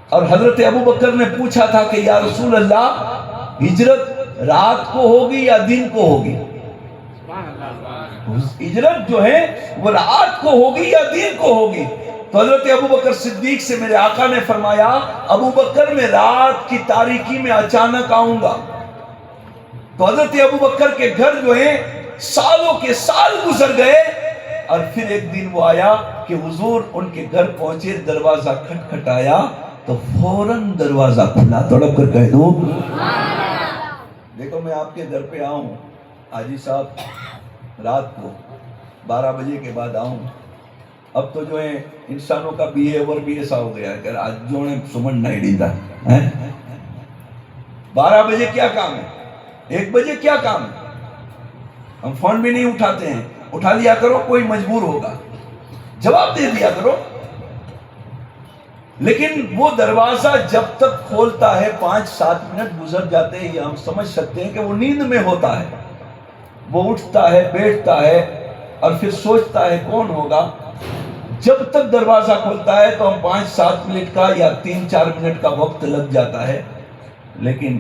اور حضرت ابوبکر نے پوچھا تھا کہ یا رسول اللہ ہجرت رات کو ہوگی یا دن کو ہوگی؟ ہجرت جو ہے وہ رات کو ہوگی یا دن کو ہوگی؟ تو حضرت ابوبکر صدیق سے میرے آقا نے فرمایا ابوبکر میں رات کی تاریکی میں اچانک آؤں گا۔ تو حضرت ابوبکر کے گھر جو ہے سالوں کے سال گزر گئے اور پھر ایک دن وہ آیا کہ حضور ان کے گھر پہنچے، دروازہ کھٹکھٹایا تو فوراً دروازہ کھلا، تڑپ کر کہہ دو دیکھو میں آپ کے گھر پہ آؤں حاجی صاحب رات کو 12 بجے کے بعد آؤں۔ اب تو جو ہے انسانوں کا بیہیور بھی ایسا ہو گیا ہے کہ آج جو ہے سمن نہیں دیتا ہے۔ 12 بجے کیا کام ہے، 1 بجے کیا کام ہے، ہم فون بھی نہیں اٹھاتے ہیں، اٹھا لیا کرو، کوئی مجبور ہوگا جواب دے دیا کرو۔ لیکن وہ دروازہ جب تک کھولتا ہے 5-7 منٹ گزر جاتے ہیں، یہ ہم سمجھ سکتے ہیں کہ وہ نیند میں ہوتا ہے۔ وہ اٹھتا ہے، بیٹھتا ہے اور پھر سوچتا ہے کون ہوگا۔ جب تک دروازہ کھولتا ہے تو ہم 5-7 منٹ کا یا 3-4 منٹ کا وقت لگ جاتا ہے، لیکن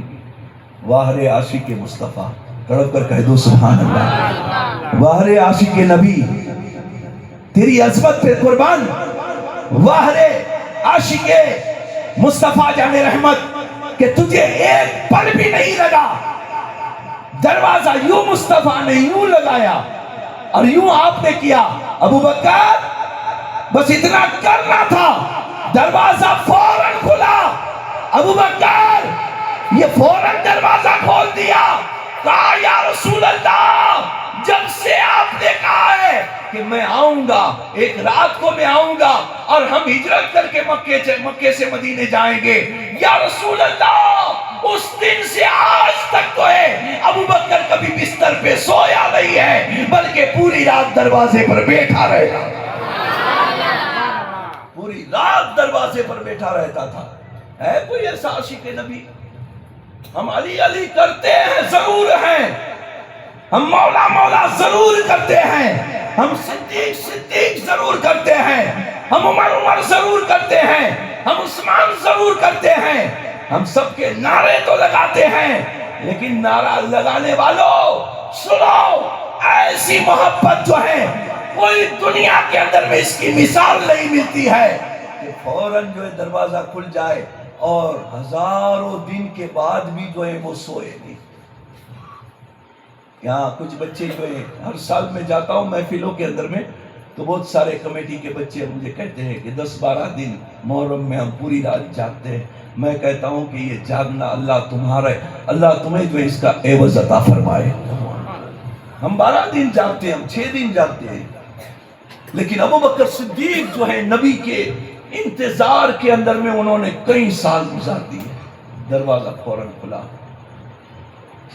واہر عاشق مصطفیٰ، تڑپ کر کہہ دو سبحان اللہ، واہر عاشق نبی تیری عظمت پہ قربان، واہر عاشق مصطفیٰ جان رحمت کہ تجھے ایک پل بھی نہیں لگا، دروازہ یوں مصطفیٰ نے یوں لگایا اور یوں آپ نے کیا۔ ابوبکر بس اتنا کرنا تھا، دروازہ فوراً کھلا، ابوبکر یہ فوراً دروازہ کھول دیا، کہا یا رسول اللہ جب سے آپ نے کہا ہے کہ میں آؤں گا، ایک رات کو میں آؤں گا اور ہم ہجرت کر کے مکے سے مدینے جائیں گے۔ یا رسول اللہ، اس دن سے آج تک تو ہے ابو بکر کبھی بستر پہ سویا نہیں ہے، بلکہ پوری رات دروازے پر بیٹھا رہتا تھا، پوری رات دروازے پر بیٹھا رہتا تھا۔ ہے کوئی ایسا عاشق نبی؟ ہم علی علی کرتے ہیں، ضرور ہیں، ہم مولا مولا ضرور کرتے ہیں، ہم صدیق صدیق ضرور کرتے ہیں، ہم عمر عمر ضرور کرتے ہیں، ہم عثمان ضرور کرتے ہیں، ہم سب کے نعرے تو لگاتے ہیں، لیکن نعرہ لگانے والوں سنو، ایسی محبت جو ہے کوئی دنیا کے اندر میں اس کی مثال نہیں ملتی ہے کہ فوراً جو ہے دروازہ کھل جائے اور ہزاروں دن کے بعد بھی جو ہے وہ سوئے نہیں۔ یہاں کچھ بچے جو ہے، ہر سال میں جاتا ہوں محفلوں کے اندر میں، تو بہت سارے کمیٹی کے بچے مجھے کہتے ہیں کہ 10-12 دن محرم میں ہم پوری رات جاگتے ہیں۔ میں کہتا ہوں کہ یہ جاگنا اللہ تمہیں جو ہے اس کا عوض عطا فرمائے۔ ہم 12 دن جاگتے ہیں، ہم 6 دن جاگتے ہیں، لیکن ابو بکر صدیق جو ہے نبی کے انتظار کے اندر میں انہوں نے کئی سال گزار دیے۔ دروازہ فوراً کھلا،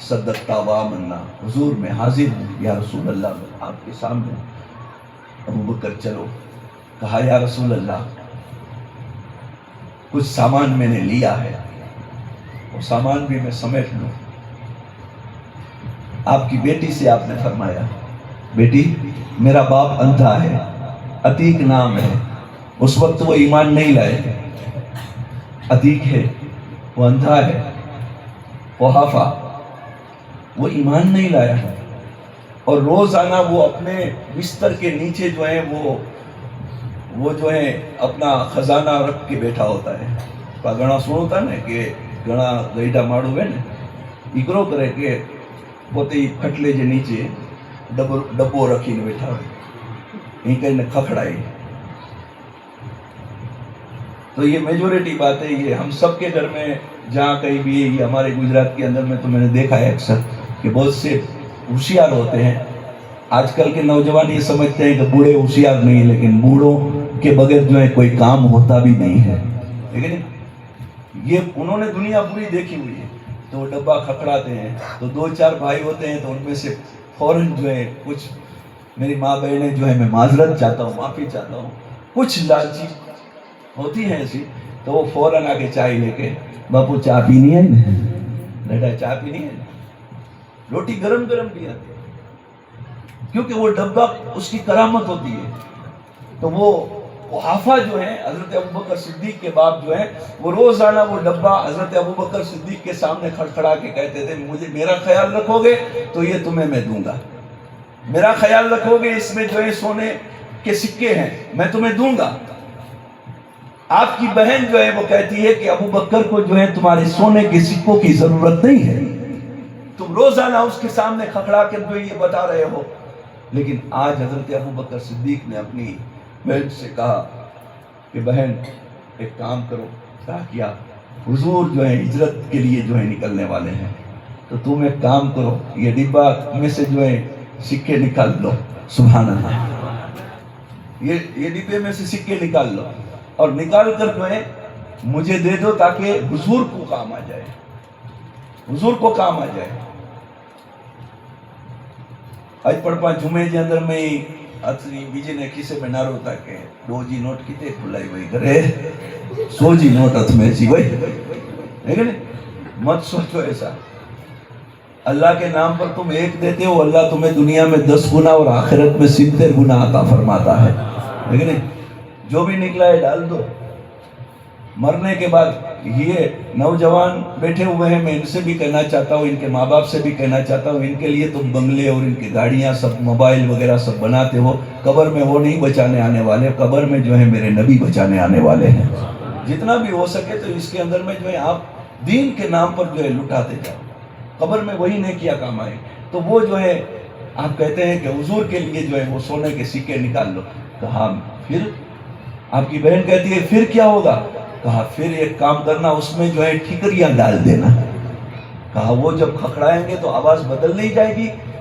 صدقتا وآمنا، حضور میں حاضر ہوں یا رسول اللہ، آپ کے سامنے۔ ابو بکر چلو، کہا یا رسول اللہ کچھ سامان میں نے لیا ہے، وہ سامان بھی میں سمیٹ لوں۔ آپ کی بیٹی سے آپ نے فرمایا، بیٹی میرا باپ اندھا ہے، عتیق نام ہے، اس وقت وہ ایمان نہیں لائے، عتیق ہے، وہ اندھا ہے، قحافہ، وہ ایمان نہیں لایا، اور روزانہ وہ اپنے بستر کے نیچے جو ہے وہ جو ہے اپنا خزانہ رکھ کے بیٹھا ہوتا ہے۔ گھنا سنو ہوتا نا کہ گھنا گئیڈا ماڑو ہے نا، اکرو کرے کہ پوتے کھٹلے کے نیچے ڈبو رکھی نے بیٹھا ہوئے، کہیں نے کھکھڑائی۔ تو یہ میجورٹی بات ہے، یہ ہم سب کے گھر میں جہاں کہیں بھی، یہ ہمارے گجرات کے اندر میں تو میں نے دیکھا ہے اکثر کہ بہت سے ہوشیار ہوتے ہیں۔ آج کل کے نوجوان یہ سمجھتے ہیں کہ بوڑھے ہوشیار نہیں، لیکن بوڑھوں کے بغیر جو ہے کوئی کام ہوتا بھی نہیں ہے، لیکن یہ انہوں نے دنیا پوری دیکھی ہوئی ہے۔ تو ڈبہ کھکھڑاتے ہیں، تو 2-4 بھائی ہوتے ہیں، تو ان میں سے فوراً جو ہے کچھ، میری ماں بہنیں جو ہے، میں معذرت چاہتا ہوں، معافی چاہتا ہوں، کچھ لالچی ہوتی ہیں ایسی، تو وہ فوراً آگے چائے لے کے، باپو چائے پینی ہے نا، بیٹا چائے پینی ہے نا، روٹی گرم گرم پیا، کیونکہ وہ ڈبہ اس کی کرامت ہوتی ہے۔ تو وہ قحافہ جو ہے حضرت ابوبکر صدیق کے باپ جو ہے، وہ روزانہ وہ ڈبہ حضرت ابوبکر صدیق کے سامنے کھڑکھڑا کے کہتے تھے، مجھے میرا خیال رکھو گے تو یہ تمہیں میں دوں گا، میرا خیال رکھو گے اس میں جو ہے سونے کے سکے ہیں، میں تمہیں دوں گا۔ آپ کی بہن جو ہے وہ کہتی ہے کہ ابو بکر کو جو ہے تمہارے سونے کے سکوں کی ضرورت نہیں ہے، تم روزانہ اس کے سامنے کھکھڑا کے جو یہ بتا رہے ہو۔ لیکن آج حضرت ابو بکر صدیق نے اپنی بہن سے کہا کہ بہن ایک کام کرو، کہا کیا؟ حضور جو ہے ہجرت کے لیے جو ہے نکلنے والے ہیں، تو تم ایک کام کرو، یہ ڈبہ میں سے جو ہے سکے نکال لو، سبحان اللہ، یہ ڈبے میں سے سکے نکال لو اور نکال کر جو ہے مجھے دے دو، تاکہ حضور کو کام آ جائے، حضور کو کام آ جائے۔ آج پڑپا جمعے کے اندر میں ہی اتنی بیجے نے کسے میں نہ روتا کہ 2 جی نوٹ کتے کھلائی وہی کرے 100 جی نوٹ ہاتھ میں سی وہی، لیکن مت سوچو ایسا، اللہ کے نام پر تم ایک دیتے ہو، اللہ تمہیں دنیا میں 10 گنا اور آخرت میں 70 گنا عطا فرماتا ہے، لیکن جو بھی نکلا ہے ڈال دو۔ مرنے کے بعد یہ نوجوان بیٹھے ہوئے ہیں، میں ان سے بھی کہنا چاہتا ہوں، ان کے ماں باپ سے بھی کہنا چاہتا ہوں، ان کے لیے تم بنگلے اور ان کی گاڑیاں سب موبائل وغیرہ سب بناتے ہو، قبر میں وہ نہیں بچانے آنے والے، قبر میں جو ہے میرے نبی بچانے آنے والے ہیں۔ جتنا بھی ہو سکے تو اس کے اندر میں جو ہے آپ دین کے نام پر جو ہے لٹاتے جاؤ، قبر میں وہی نہیں کیا کام آئے۔ تو وہ جو ہے آپ کہتے ہیں کہ حضور کے لیے جو ہے وہ سونے کے سکے نکال لو، کہا پھر؟ آپ کی بہن کہتی ہے پھر کیا ہوگا؟ کہا پھر ایک کام کرنا، اس میں جو ہے ٹھیکریاں ڈال دینا۔ کہا وہ جب کھکھڑائیں گے تو آواز بدل نہیں جائے گی؟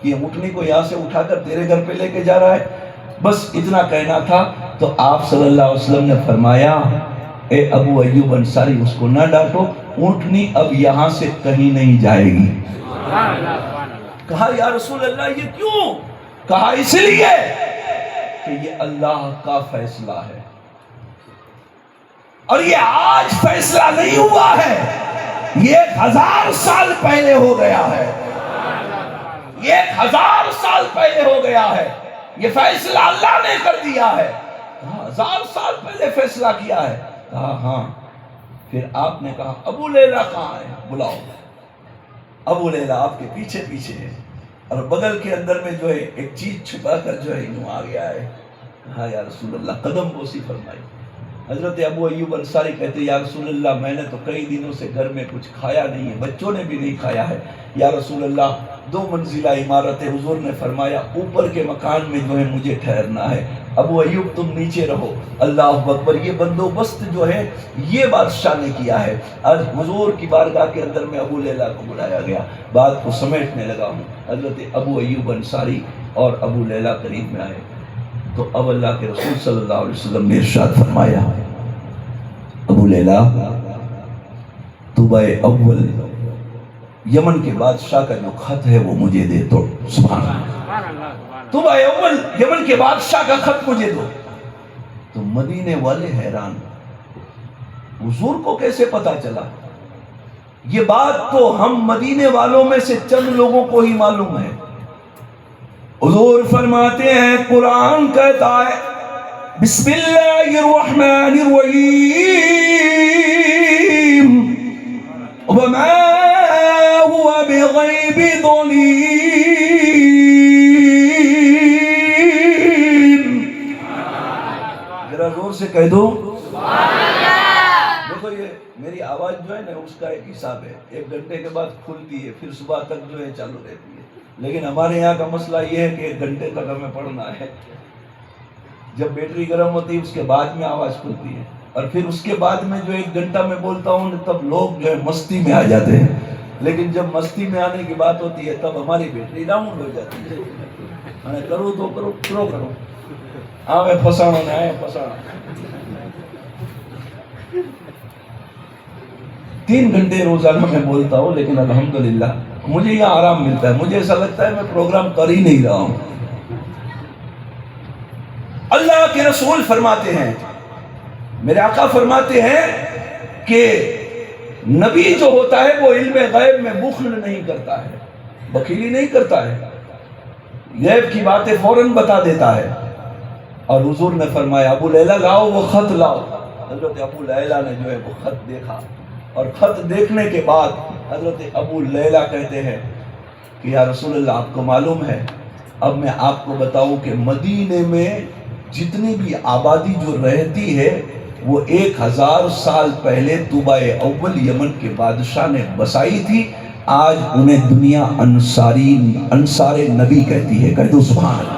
کہ یہ اونٹنی کو یہاں سے اٹھا کر تیرے گھر پہ لے کے جا رہا ہے؟ بس اتنا کہنا تھا۔ تو آپ صلی اللہ علیہ وسلم نے فرمایا اے ابو ایوب انصاری اس کو نہ ڈانٹو، اونٹنی اب یہاں سے کہیں نہیں جائے گی۔ کہا یا رسول اللہ یہ کیوں؟ کہا اس لیے کہ یہ اللہ کا فیصلہ ہے، اور یہ آج فیصلہ نہیں ہوا ہے، یہ 1000 سال پہلے ہو گیا ہے، یہ 1000 سال پہلے ہو گیا ہے، یہ فیصلہ اللہ نے کر دیا ہے۔ 1000 سال پہلے فیصلہ کیا ہے؟ کہا ہاں۔ پھر آپ نے کہا ابو لیلہ کہاں ہے؟ بلاؤ۔ ابو لیلہ آپ کے پیچھے پیچھے ہے، اور بغل کے اندر میں جو ہے ایک چیز چھپا کر جو ہے یوں آ گیا ہے۔ کہا یا رسول اللہ، قدم بوسی فرمائی۔ حضرت ابو ایوب انصاری کہتے یا رسول اللہ میں نے تو کئی دنوں سے گھر میں کچھ کھایا نہیں ہے، بچوں نے بھی نہیں کھایا ہے۔ یا رسول اللہ 2 منزلہ عمارت ہے، حضور نے فرمایا اوپر کے مکان میں جو ہے مجھے ٹھہرنا ہے، ابو ایوب تم نیچے رہو۔ اللہ اکبر، یہ بندوبست جو ہے یہ بادشاہ نے کیا ہے۔ آج حضور کی بارگاہ کے اندر میں ابو لیلہ کو بلایا گیا، بات کو سمیٹنے لگا ہوں۔ حضرت ابو ایوب انصاری اور ابو لیلہ قریب میں آئے تو اب اللہ کے رسول صلی اللہ علیہ وسلم نے ارشاد فرمایا ابو لیلہ طوبہ اول یمن کے بادشاہ کا جو خط ہے وہ مجھے دے دو۔ سبحان اللہ، طوبہ اول یمن کے بادشاہ کا خط مجھے دو۔ تو مدینے والے حیران، حضور کو کیسے پتا چلا؟ یہ بات تو ہم مدینے والوں میں سے چند لوگوں کو ہی معلوم ہے۔ حضور فرماتے ہیں قرآن کہتا ہے بسم اللہ الرحمن الرحیم وما هو بغیب ضنین۔ ذرا زور سے کہہ دو دیکھو یہ میری آواز جو ہے نا اس کا ایک حساب ہے، 1 گھنٹے کے بعد کھلتی ہے پھر صبح تک جو ہے چالو رہتی ہے، لیکن ہمارے یہاں کا مسئلہ یہ ہے کہ 1 گھنٹے تک ہمیں پڑھنا ہے۔ جب بیٹری گرم ہوتی ہے اس کے بعد میں آواز کھلتی ہے، اور پھر اس کے بعد میں جو 1 گھنٹہ میں بولتا ہوں تب لوگ جو ہے مستی میں آ جاتے ہیں، لیکن جب مستی میں آنے کی بات ہوتی ہے تب ہماری بیٹری ڈاؤن ہو جاتی ہے۔ کرو تو کرو، کرو ہاں میں پھنسانا نہ ہے پھنسانا۔ 3 گھنٹے روزانہ میں بولتا ہوں، لیکن الحمدللہ مجھے یہ آرام ملتا ہے، مجھے ایسا لگتا ہے میں پروگرام کر ہی نہیں رہا ہوں۔ اللہ کے رسول فرماتے ہیں، میرے آقا فرماتے ہیں کہ نبی جو ہوتا ہے وہ علم غیب میں بخل نہیں کرتا ہے، بخیلی نہیں کرتا ہے، غیب کی باتیں فوراً بتا دیتا ہے۔ اور حضور نے فرمایا ابو لیلہ لاؤ وہ خط لاؤ۔ حضرت ابو لیلہ نے جو ہے وہ خط دیکھا، اور خط دیکھنے کے بعد حضرت ابو لیلہ کہتے ہیں کہ یا رسول اللہ آپ کو معلوم ہے، اب میں آپ کو بتاؤں کہ مدینے میں جتنی بھی آبادی جو رہتی ہے وہ 1000 سال پہلے طوبہ اول یمن کے بادشاہ نے بسائی تھی، آج انہیں دنیا انصار نبی کہتی ہے۔ کہہ دو سبحان اللہ۔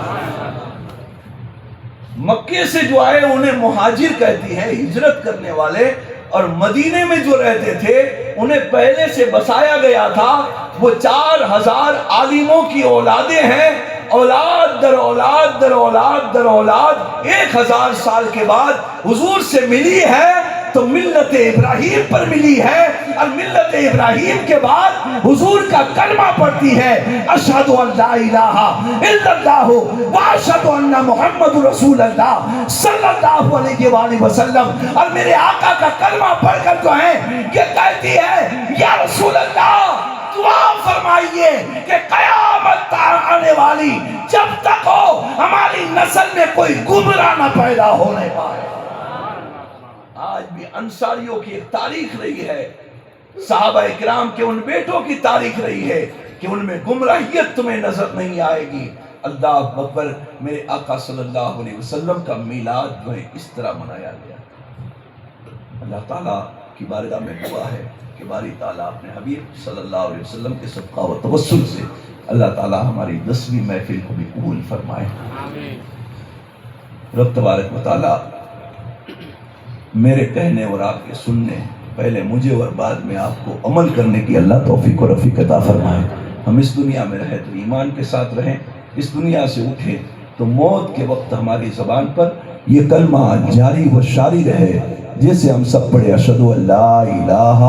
مکے سے جو آئے انہیں مہاجر کہتی ہے، ہجرت کرنے والے، اور مدینے میں جو رہتے تھے انہیں پہلے سے بسایا گیا تھا۔ وہ 4000 عالموں کی اولادیں ہیں، اولاد در اولاد در اولاد در اولاد 1000 سال کے بعد حضور سے ملی ہے تو ملت ابراہیم پر ملی ہے، اور ملت ابراہیم کے بعد حضور کا کلمہ پڑھتی ہے اشہد ان لا الہ الا اللہ واشہد ان محمد رسول اللہ صلی اللہ علیہ وآلہ وسلم۔ اور میرے آقا کا کلمہ پڑھ کر جو ہے یہ کہتی ہے یا رسول اللہ دعا فرمائیے کہ قیامت آنے والی جب تک ہو ہماری نسل میں کوئی گمراہ نہ پیدا ہونے پائے۔ آج بھی انصاریوں کی ایک تاریخ رہی ہے، صحابہ اکرام کے ان بیٹوں کی تاریخ رہی ہے کہ ان میں گمراہیت تمہیں نظر نہیں آئے گی۔ اللہ اکبر، میرے آقا صلی اللہ علیہ وسلم کا میلاد جو ہے اس طرح منایا گیا۔ اللہ تعالیٰ کی بارگاہ میں دعا ہے کہ باری تعالیٰ اپنے حبیب صلی اللہ علیہ وسلم کے صدقہ و توسل سے اللہ تعالیٰ ہماری 10ویں محفل کو بھی قبول فرمائے۔ رب تبارک و تعالیٰ میرے کہنے اور آپ کے سننے، پہلے مجھے اور بعد میں آپ کو عمل کرنے کی اللہ توفیق و رفیق عطا فرمائے۔ ہم اس دنیا میں رہیں تو ایمان کے ساتھ رہیں، اس دنیا سے اٹھیں تو موت کے وقت ہماری زبان پر یہ کلمہ جاری و شاری رہے جیسے ہم سب پڑھے اشہد ان لا الہ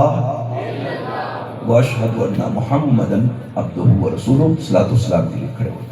و اشہد ان محمدً عبدہ و رسولہ، صلاۃ والسلام کے لیے کھڑے ہوئے۔